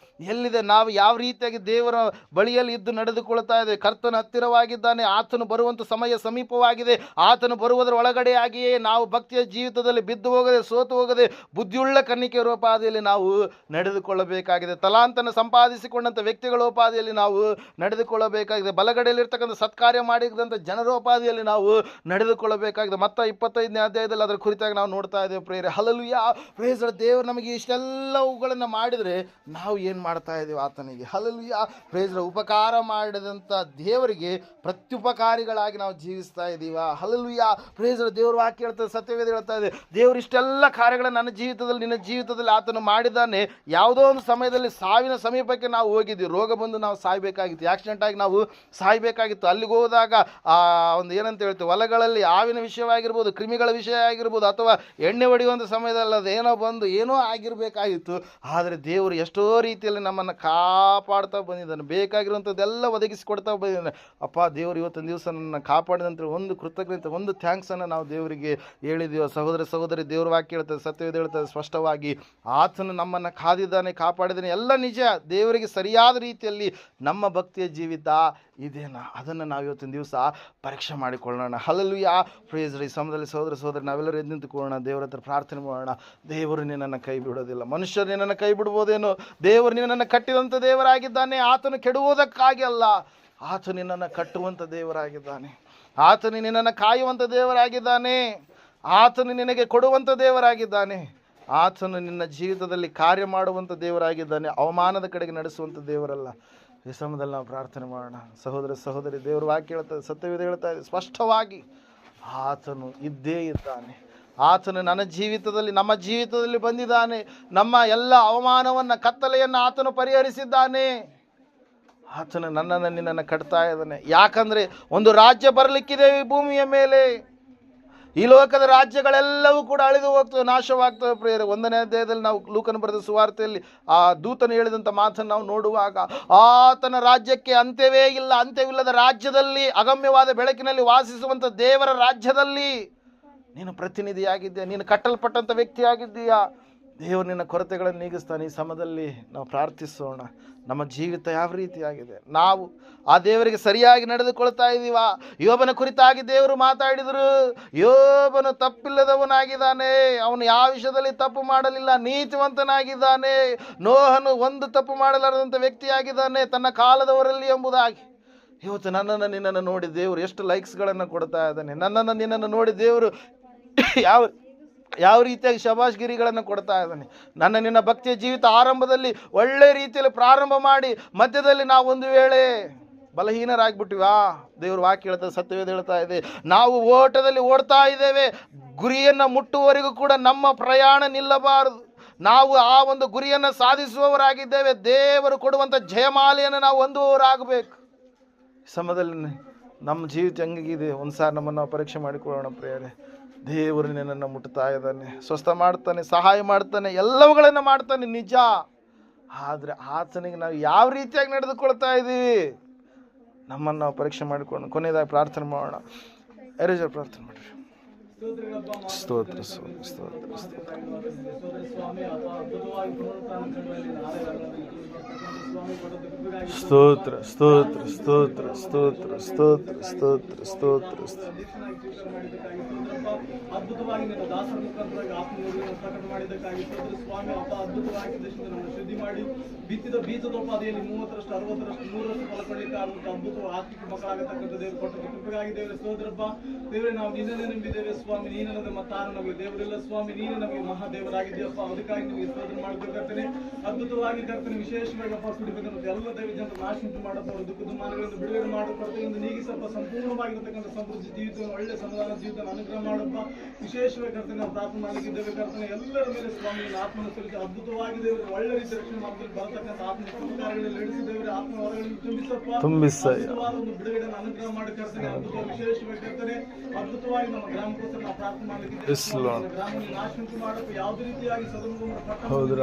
ಎಲ್ಲಿದೆ? ನಾವು ಯಾವ ರೀತಿಯಾಗಿ ದೇವರ ಬಳಿಯಲ್ಲಿ ಇದ್ದು ನಡೆದುಕೊಳ್ತಾ ಇದ್ದೇವೆ? ಕರ್ತನ ಹತ್ತಿರವಾಗಿದ್ದಾನೆ, ಆತನು ಬರುವಂಥ ಸಮಯ ಸಮೀಪವಾಗಿದೆ. ಆತನು ಬರುವುದರ ಒಳಗಡೆಯಾಗಿಯೇ ನಾವು ಭಕ್ತಿಯ ಜೀವಿತದಲ್ಲಿ ಬಿದ್ದು ಹೋಗದೆ, ಸೋತು ಹೋಗದೆ, ಬುದ್ಧಿಯುಳ್ಳ ಕನ್ನಿಕೆ ರೂಪಾದಿಯಲ್ಲಿ ನಾವು ನಡೆದುಕೊಳ್ಳಬೇಕಾಗಿದೆ. ತಲಾಂತನ ಸಂಪಾದಿಸಿಕೊಂಡಂಥ ವ್ಯಕ್ತಿಗಳ ಉಪಾದಿಯಲ್ಲಿ ನಾವು ನಡೆದುಕೊಳ್ಳಬೇಕಾಗಿದೆ. ಬಲಗಡೆಯಲ್ಲಿರ್ತಕ್ಕಂಥ ಸತ್ಕಾರ್ಯ ಮಾಡಿದಂಥ ಜನರ ಉಪಾದಿಯಲ್ಲಿ ನಾವು ನಡೆದುಕೊಳ್ಳಬೇಕಾಗಿದೆ. ಮತ್ತು 25ನೇ ಅಧ್ಯಾಯದಲ್ಲಿ ಅದರ ಕುರಿತಾಗಿ ನಾವು ನೋಡ್ತಾ ಇದ್ದೇವೆ ಪ್ರೇರೆ. ಹಲ್ಲೆಲೂಯಾ. ಪ್ರೇಸ್. ದೇವರು ನಮಗೆ ಇಷ್ಟೆಲ್ಲವುಗಳನ್ನು ಮಾಡಿದರೆ ನಾವು ಏನು ಮಾಡ್ತಾ ಇದ್ದೀವಿ ಆತನಿಗೆ? ಹಲ್ಲೆಲೂಯಾ. ಪ್ರೇಸ್. ಉಪಕಾರ ಮಾಡಿದಂಥ ದೇವರಿಗೆ ಪ್ರತ್ಯುಪಕಾರಿಗಳಾಗಿ ನಾವು ಜೀವಿಸ್ತಾ ಇದ್ದೀವ? ಹಲ್ಲೆಲೂಯಾ. ಪ್ರೇಸ್. ದೇವರು ವಾಕ್ಯ ಹೇಳ್ತದೆ, ಸತ್ಯವೇದ ಹೇಳ್ತಾ ಇದೆ, ದೇವರು ಇಷ್ಟೆಲ್ಲ ಕಾರ್ಯಗಳನ್ನು ನನ್ನ ಜೀವಿತದಲ್ಲಿ, ನಿನ್ನ ಜೀವಿತದಲ್ಲಿ ಆತನು ಮಾಡಿದ್ದಾನೆ. ಯಾವುದೋ ಒಂದು ಸಮಯದಲ್ಲಿ ಸಾವಿನ ಸಮೀಪಕ್ಕೆ ನಾವು ಹೋಗಿದ್ವಿ, ರೋಗ ಬಂದು ನಾವು ಸಾಯಬೇಕಾಗಿತ್ತು, ಆಕ್ಸಿಡೆಂಟ್ ಆಗಿ ನಾವು ಸಾಯಬೇಕಾಗಿತ್ತು. ಅಲ್ಲಿಗೆ ಹೋದಾಗ ಒಂದು ಏನಂತ ಹೇಳ್ತೀವಿ, ಹೊಲಗಳಲ್ಲಿ ಹಾವಿನ ವಿಷಯವಾಗಿರ್ಬೋದು, ಕ್ರಿಮಿಗಳ ವಿಷಯ ಆಗಿರ್ಬೋದು, ಅಥವಾ ಎಣ್ಣೆ ಹೊಡೆಯುವಂಥ ಸಮಯದಲ್ಲಿ ಅದೇನೋ ಬಂದು ಏನೋ ಆಗಿರಬೇಕಾಗಿತ್ತು. ಆದರೆ ದೇವರು ಎಷ್ಟೋ ರೀತಿಯಲ್ಲಿ ನಮ್ಮನ್ನು ಕಾಪಾಡ್ತಾ ಬಂದಿದ್ದಾನೆ, ಬೇಕಾಗಿರುವಂಥದ್ದೆಲ್ಲ ಒದಗಿಸಿಕೊಡ್ತಾ ಬಂದಿದ್ದಾನೆ. ಅಪ್ಪ, ದೇವರು ಇವತ್ತೊಂದು ದಿವಸ ನನ್ನ ಕಾಪಾಡಿದಂತೆ ಒಂದು ಕೃತಜ್ಞತೆ, ಒಂದು ಥ್ಯಾಂಕ್ಸನ್ನು ನಾವು ದೇವರಿಗೆ ಹೇಳಿದೆವು. ಸಹೋದರ ಸಹೋದರಿ, ದೇವ್ರ ವಾಕ್ಯ ಹೇಳ್ತದೆ, ಸತ್ಯವೇದ ಹೇಳ್ತದೆ ಸ್ಪಷ್ಟವಾಗಿ, ಆತನು ನಮ್ಮನ್ನು ಕಾದಿದ್ದಾನೆ, ಕಾಪಾಡಿದ್ದಾನೆ. ಎಲ್ಲ ನಿಜ. ದೇವರಿಗೆ ಸರಿಯಾದ ರೀತಿಯಲ್ಲಿ ನಮ್ಮ ಭಕ್ತಿಯ ಜೀವಿತ ಇದೇನಾ, ಅದನ್ನು ನಾವು ಇವತ್ತಿನ ದಿವಸ ಪರೀಕ್ಷೆ ಮಾಡಿಕೊಳ್ಳೋಣ. ಹಲ್ಲೆಲೂಯಾ. ಪ್ರೇಸ್. ಈ ಸಮಯದಲ್ಲಿ ಸಹೋದರ ಸಹೋದರಿ, ನಾವೆಲ್ಲರೂ ಎದ್ದು ನಿಂತುಕೊಳ್ಳೋಣ, ದೇವರ ಹತ್ರ ಪ್ರಾರ್ಥನೆ ಮಾಡೋಣ. ದೇವರು ನಿನ್ನನ್ನು ಕೈ ಬಿಡೋದಿಲ್ಲ. ಮನುಷ್ಯರು ನಿನ್ನನ್ನು ಕೈ ಬಿಡ್ಬೋದೇನೋ, ದೇವರು ನಿನ್ನನ್ನು ಕಟ್ಟಿದಂಥ ದೇವರಾಗಿದ್ದಾನೆ. ಆತನು ಕೆಡುವುದಕ್ಕಾಗಿ ಅಲ್ಲ, ಆತನು ನಿನ್ನನ್ನು ಕಟ್ಟುವಂಥ ದೇವರಾಗಿದ್ದಾನೆ. ಆತನು ನಿನ್ನನ್ನು ಕಾಯುವಂಥ ದೇವರಾಗಿದ್ದಾನೆ. ಆತನು ನಿನಗೆ ಕೊಡುವಂಥ ದೇವರಾಗಿದ್ದಾನೆ. ಆತನು ನಿನ್ನ ಜೀವಿತದಲ್ಲಿ ಕಾರ್ಯ ಮಾಡುವಂಥ ದೇವರಾಗಿದ್ದಾನೆ, ಅವಮಾನದ ಕಡೆಗೆ ನಡೆಸುವಂಥ ದೇವರಲ್ಲ. ಈ ಸಮಯದಲ್ಲಿ ನಾವು ಪ್ರಾರ್ಥನೆ ಮಾಡೋಣ. ಸಹೋದರ ಸಹೋದರಿ, ದೇವರು ವಾಕ್ಯ ಹೇಳ್ತದೆ, ಸತ್ಯವೇದ ಹೇಳ್ತಾ ಇದೆ ಸ್ಪಷ್ಟವಾಗಿ, ಆತನು ಇದ್ದೇ ಇದ್ದಾನೆ. ಆತನು ನನ್ನ ಜೀವಿತದಲ್ಲಿ, ನಮ್ಮ ಜೀವಿತದಲ್ಲಿ ಬಂದಿದ್ದಾನೆ. ನಮ್ಮ ಎಲ್ಲ ಅವಮಾನವನ್ನು, ಕತ್ತಲೆಯನ್ನು ಆತನು ಪರಿಹರಿಸಿದ್ದಾನೆ. ಆತನು ನನ್ನನ್ನು ನಿನ್ನನ್ನು ಕಟ್ತಾ ಇದ್ದಾನೆ. ಯಾಕಂದರೆ ಒಂದು ರಾಜ್ಯ ಬರಲಿಕ್ಕಿದೆ ಈ ಭೂಮಿಯ ಮೇಲೆ. ಈ ಲೋಕದ ರಾಜ್ಯಗಳೆಲ್ಲವೂ ಕೂಡ ಅಳಿದು ಹೋಗ್ತವೆ, ನಾಶವಾಗ್ತವೆ ಪ್ರಿಯರೇ. 1ನೇ ಅಧ್ಯಾಯದಲ್ಲಿ ನಾವು ಲೂಕನ ಬರೆದ ಸುವಾರ್ತೆಯಲ್ಲಿ ಆ ದೂತನು ಹೇಳಿದಂಥ ಮಾತನ್ನು ನಾವು ನೋಡುವಾಗ, ಆತನ ರಾಜ್ಯಕ್ಕೆ ಅಂತ್ಯವೇ ಇಲ್ಲ. ಅಂತ್ಯವಿಲ್ಲದ ರಾಜ್ಯದಲ್ಲಿ, ಅಗಮ್ಯವಾದ ಬೆಳಕಿನಲ್ಲಿ ವಾಸಿಸುವಂಥ ದೇವರ ರಾಜ್ಯದಲ್ಲಿ ನೀನು ಪ್ರತಿನಿಧಿಯಾಗಿದ್ದೀಯ, ನೀನು ಕಟ್ಟಲ್ಪಟ್ಟಂಥ ವ್ಯಕ್ತಿಯಾಗಿದ್ದೀಯಾ. ದೇವರು ನಿನ್ನ ಕೊರತೆಗಳನ್ನು ನೀಗಿಸ್ತಾನೆ. ಈ ಸಮಯದಲ್ಲಿ ನಾವು ಪ್ರಾರ್ಥಿಸೋಣ. ನಮ್ಮ ಜೀವಿತ ಯಾವ ರೀತಿಯಾಗಿದೆ? ನಾವು ಆ ದೇವರಿಗೆ ಸರಿಯಾಗಿ ನಡೆದುಕೊಳ್ತಾ ಇದ್ದೀವ? ಯೋಬನ ಕುರಿತಾಗಿ ದೇವರು ಮಾತಾಡಿದರು, ಯೋಬನು ತಪ್ಪಿಲ್ಲದವನಾಗಿದ್ದಾನೆ, ಅವನು ಯಾವ ವಿಷಯದಲ್ಲಿ ತಪ್ಪು ಮಾಡಲಿಲ್ಲ, ನೀತಿವಂತನಾಗಿದ್ದಾನೆ. ನೋಹನು ಒಂದು ತಪ್ಪು ಮಾಡಲಾರದಂಥ ವ್ಯಕ್ತಿಯಾಗಿದ್ದಾನೆ ತನ್ನ ಕಾಲದವರಲ್ಲಿ ಎಂಬುದಾಗಿ. ಇವತ್ತು ನನ್ನನ್ನು ನಿನ್ನನ್ನು ನೋಡಿ ದೇವರು ಎಷ್ಟು ಲೈಕ್ಸ್ಗಳನ್ನು ಕೊಡ್ತಾ ಇದ್ದಾನೆ. ನನ್ನನ್ನು ನಿನ್ನನ್ನು ನೋಡಿ ದೇವರು ಯಾವ ರೀತಿಯಾಗಿ ಶಬಾಷ್ಗಿರಿಗಳನ್ನು ಕೊಡ್ತಾ ಇದ್ದಾನೆ. ನಿನ್ನ ಭಕ್ತಿಯ ಜೀವಿತ ಆರಂಭದಲ್ಲಿ ಒಳ್ಳೆ ರೀತಿಯಲ್ಲಿ ಪ್ರಾರಂಭ ಮಾಡಿ, ಮಧ್ಯದಲ್ಲಿ ನಾವು ಒಂದು ವೇಳೆ ಬಲಹೀನರಾಗ್ಬಿಟ್ಟಿವಾ? ದೇವ್ರ ವಾಕ್ಯ ಹೇಳ್ತಾ, ಸತ್ಯವೇದ ಹೇಳ್ತಾ ಇದೆ, ನಾವು ಓಟದಲ್ಲಿ ಓಡ್ತಾ ಇದ್ದೇವೆ, ಗುರಿಯನ್ನು ಮುಟ್ಟುವವರೆಗೂ ಕೂಡ ನಮ್ಮ ಪ್ರಯಾಣ ನಿಲ್ಲಬಾರದು. ನಾವು ಆ ಒಂದು ಗುರಿಯನ್ನು ಸಾಧಿಸುವವರಾಗಿದ್ದೇವೆ. ದೇವರು ಕೊಡುವಂಥ ಜಯಮಾಲೆಯನ್ನು ನಾವು ಹೊಂದುವವರಾಗಬೇಕು. ಸಮಯದಲ್ಲಿ ನಮ್ಮ ಜೀವಿತ ಹೆಂಗಿದೆ ಒಂದು ಸಾರಿ ನಮ್ಮನ್ನು ಪರೀಕ್ಷೆ ಮಾಡಿಕೊಳ್ಳೋಣ ಪ್ರಿಯರೇ. ದೇವರು ನಿನ್ನನ್ನು ಮುಟ್ತಾ ಇದ್ದಾನೆ, ಸ್ವಸ್ಥ ಮಾಡ್ತಾನೆ, ಸಹಾಯ ಮಾಡ್ತಾನೆ, ಎಲ್ಲವುಗಳನ್ನು ಮಾಡ್ತಾನೆ ನಿಜ. ಆದರೆ ಆತನಿಗೆ ನಾವು ಯಾವ ರೀತಿಯಾಗಿ ನಡೆದುಕೊಳ್ತಾ ಇದ್ದೀವಿ, ನಮ್ಮನ್ನು ನಾವು ಪರೀಕ್ಷೆ ಮಾಡಿಕೊಳ್ಳೋಣ. ಕೊನೆಯದಾಗಿ ಪ್ರಾರ್ಥನೆ ಮಾಡೋಣ. ಎರೇಜರ್ ಪ್ರಾರ್ಥನೆ ಮಾಡಿರಿ. ಸ್ತೋತ್ರ ಸ್ತೋತ್ರ ಸ್ತೋತ್ರ ಸ್ತೋತ್ರ ಸ್ತೋತ್ರ ಸ್ತೋತ್ರ ಸ್ತೋತ್ರ ಸ್ತೋತ್ರ ಸ್ತೋತ್ರ ಸ್ತೋತ್ರ ಅದ್ಭುತವಾಗಿ ನಿನ್ನ ದಾಸರ ಮುಖಾಂತರವಾಗಿ ಆತ್ಮೀಯವನ್ನು ಪ್ರಕಟ ಮಾಡಿದ್ದಕ್ಕಾಗಿ ಸ್ವಾಮಿ ಅಪ್ಪ, ಅದ್ಭುತವಾಗಿ ನಮ್ಮನ್ನು ಶುದ್ಧಿ ಮಾಡಿ ಬಿತ್ತಿದ ಬೀಜದೋಪಾದಿಯಲ್ಲಿ 30ರಷ್ಟು 60ರಷ್ಟು 100ರಷ್ಟು ಫಲ ಕೊಡಲಿಕ್ಕೆ ಆಗುತ್ತ ಅದ್ಭುತ ಆತ್ಮಿಕ ಮಕ್ಕಳಾಗತಕ್ಕಂಥ ದೇವರು ಕೊಟ್ಟ ಕೃಪೆಗಾಗಿ ದೇವರ ಸ್ತೋತ್ರಪ್ಪ. ದೇವರೇ, ನಾವು ನಿನ್ನನ್ನೇ ನಂಬಿದ್ದೇವೆ ಸ್ವಾಮಿ, ನೀನಲ್ಲದೆ ಮತ್ತಾರು ನಮಗೆ ದೇವರಿಲ್ಲ ಸ್ವಾಮಿ, ನೀನೇ ನಮಗೆ ಮಹಾದೇವರಾಗಿದ್ದೀಯಪ್ಪ. ಅದಕ್ಕಾಗಿ ನಿಮಗೆ ಸ್ತೋತ್ರ ಮಾಡಬೇಕಾಗ್ತೇನೆ. ಅದ್ಭುತವಾಗಿ ಕರ್ತನೆ, ವಿಶೇಷವಾಗಿ ಅಪ್ಪ ಕುಡಿಬೇಕಂತ ಎಲ್ಲ ದೈವ ಜನರು ನಾಶ ಉಂಟು ಮಾಡಪ್ಪ, ಅವರು ದುಃಖ ದುಮ್ಮಾನಗಳಿಂದ ಬಿಡುಗಡೆ ಮಾಡೋ ಕೊರತೆಯಿಂದ ನೀಗಿಸಪ್ಪ, ಸಂಪೂರ್ಣವಾಗಿರತಕ್ಕಂಥ ಸಮೃದ್ಧಿ ಜೀವಿತ, ಒಳ್ಳೆ ಸಮಾಧಾನ ಜೀವಿತ ಅನುಗ್ರಹ ಮಾಡಪ್ಪ. ವಿಶೇಷವಾಗಿ ಕರ್ತನೆ, ನಾವು ಪ್ರಾರ್ಥನೆ ಮಾಡಲಿಕ್ಕಿದ್ದೇವೆ ಕರ್ತನೆ, ಎಲ್ಲರ ಮೇಲೆ ಸ್ವಾಮಿ ಆತ್ಮನ ಸುರಿಸಿ ಅದ್ಭುತವಾಗಿದೆ, ಒಳ್ಳೆ ರೀತಿ ರಕ್ಷಣೆ ಮಾಡಬೇಕು. ಬರತಕ್ಕಂಥ ಆತ್ಮ ಕಾರ್ಯಗಳಲ್ಲಿ ನಡೆಸಿದ್ದೇವೆ, ಆತ್ಮ ಹೊರಗಳಲ್ಲಿ ತುಂಬಿಸಪ್ಪ, ಒಂದು ಬಿಡುಗಡೆಯನ್ನು ಅನುಗ್ರಹ ಮಾಡಿ ಕರ್ತನೆ. ಅದ್ಭುತ ವಿಶೇಷವಾಗಿ ಕರ್ತನೆ, ಅದ್ಭುತವಾಗಿ ನಮ್ಮ ಗ್ರಾಮಕ್ಕೋಸ್ಕರ ನಾವು ಪ್ರಾರ್ಥನೆ ಮಾಡಲಿಕ್ಕಿದ್ದೇವೆ. ಗ್ರಾಮವನ್ನು ನಾಶ ಉಂಟು ಮಾಡಬೇಕು, ಯಾವುದೇ ರೀತಿಯಾಗಿ ಸದಮೂಲ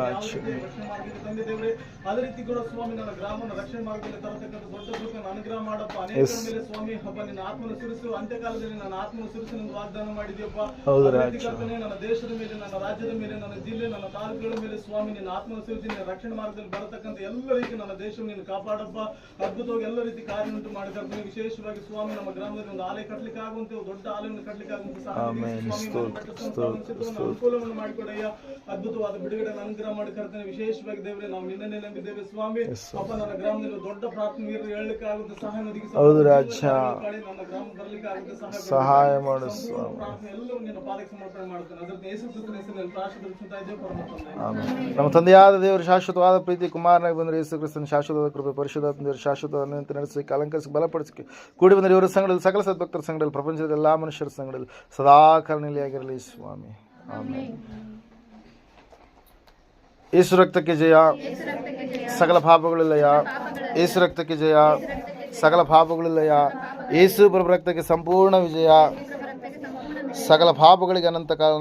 ರಕ್ಷಣೆ ಮಾಡಲಿಕ್ಕೆ ತಂದಿದ್ದೇವೆ. ಅದೇ ರೀತಿ ಕೂಡ ಸ್ವಾಮಿ ನನ್ನ ಗ್ರಾಮವನ್ನು ರಕ್ಷಣೆ ಮಾಡಲಿಕ್ಕೆ ತರತಕ್ಕಂಥ ದೊಡ್ಡ ದುಃಖವನ್ನು ಅನುಗ್ರಹ ಮಾಡಪ್ಪ. ಅನೇಕರ ಮೇಲೆ ಸ್ವಾಮಿ ಹಬ್ಬ ನಿನ್ನ ಆತ್ಮನ ಸುರಿಸು, ಅಂತ್ಯಕಾಲದಲ್ಲಿ ನನ್ನ ಆತ್ಮನ ಸುರಿಸು ಎಂದು ವಾಗ್ದಾನ ಮಾಡಿದೆಯಪ್ಪ. ನನ್ನ ದೇಶದ ಮೇಲೆ, ನನ್ನ ರಾಜ್ಯದ ಮೇಲೆ, ನನ್ನ ಜಿಲ್ಲೆ, ನನ್ನ ತಾಲೂಕುಗಳ ಮೇಲೆ ಸ್ವಾಮಿ ನಿನ್ನ ಆತ್ಮನ ಸುರಿಸಿ ನಿನ್ನ ರಕ್ಷಣೆ ಮಾರ್ಗದಲ್ಲಿ ಬರತಕ್ಕಂಥ ಎಲ್ಲ ರೀತಿ ನನ್ನ ದೇಶವನ್ನು ನೀನು ಕಾಪಾಡಪ್ಪ. ಅದ್ಭುತವಾಗಿ ಎಲ್ಲ ರೀತಿ ಕಾರ್ಯ ಉಂಟು ಮಾಡಿ ಕರ್ತನೆ. ವಿಶೇಷವಾಗಿ ಸ್ವಾಮಿ ನಮ್ಮ ಗ್ರಾಮದಲ್ಲಿ ಒಂದು ಆಲಯ ಕಟ್ಟಲಿಕ್ಕೆ ಆಗುವಂತೆ, ದೊಡ್ಡ ಆಲಯವನ್ನು ಕಟ್ಟಲಿಕ್ಕೆ ಆಗುವಂತೆ ಅನುಕೂಲವನ್ನು ಮಾಡಿಕೊಡಯ್ಯ. ಅದ್ಭುತವಾದ ಬಿಡುಗಡೆ ಅನುಗ್ರಹ ಮಾಡಿ ಕರ್ತನೆ. ವಿಶೇಷವಾಗಿ ದೇವರೇ, ನಾವು ನಿನ್ನನ್ನೇ ನಂಬಿದ್ದೇವೆ ಸ್ವಾಮಿ ಅಪ್ಪ. ನನ್ನ ಗ್ರಾಮದಲ್ಲಿ ದೊಡ್ಡ ಪ್ರಾರ್ಥನೆ ಹೇಳಲಿಕ್ಕೆ ಆಗುತ್ತೆ, ಸಹಾಯ ನದಿಗೆ ನನ್ನ ಗ್ರಾಮ ಬರಲಿಕ್ಕೆ ಆಗುತ್ತೆ, ಸಹಾಯ ಮಾಡು ಪ್ರಾರ್ಥನೆ ಎಲ್ಲವೂ ನಿನ್ನ ಪಾದಕ್ಕೆ ಸಮರ್ಪಣೆ ಮಾಡುತ್ತೇನೆ. ಅದಕ್ಕೆ ಯೇಸು ಕ್ರಿಸ್ತನ ಹೆಸರಿನಲ್ಲಿ ಪ್ರಾರ್ಥಿಸುತ್ತಾ ಇದ್ದೇವೆ ಪರಮಾತ್ಮನೇ. ನಮ್ಮ ತಂದೆಯಾದ ದೇವರು ಶಾಶ್ವತವಾದ ಪ್ರೀತಿ, ಕುಮಾರನಾಗಿ ಬಂದರೆ ಯೇಸು ಕ್ರಿಸ್ತನ ಶಾಶ್ವತವಾದ ಕೃಪೆ, ಪರಿಶುದ್ಧಾತ್ಮ ದೇವರು ಶಾಶ್ವತವಾದ ನಡೆಸಲಿಕ್ಕೆ ಅಲಂಕರಿಸಿ ಬಲಪಡಿಸಿ ಕೂಡಿ ಬಂದರೆ ಇವರ ಸಂಘದಲ್ಲಿ, ಸಕಲ ಸದ್ಭಕ್ತರ ಸಂಘದಲ್ಲಿ, ಪ್ರಪಂಚದ ಎಲ್ಲ ಮನುಷ್ಯರ ಸಂಘದಲ್ಲಿ ಸದಾಕಾಲ ನೆಲೆಯಾಗಿರಲಿ ಸ್ವಾಮಿ. ಆಮೆನ್. ಯೇಸು ರಕ್ತಕ್ಕೆ ಜಯ, ಸಕಲ ಪಾಪಗಳಿಲ್ಲಯ. ಯೇಸು ರಕ್ತಕ್ಕೆ ಜಯ, ಸಕಲ ಪಾಪಗಳಿಲ್ಲಯ. ಯೇಸು ಪ್ರಭು ರಕ್ತಕ್ಕೆ ಸಂಪೂರ್ಣ ವಿಜಯ, ಸಕಲ ಪಾಪಗಳಿಗೆ ಅನಂತ ಕಾಲ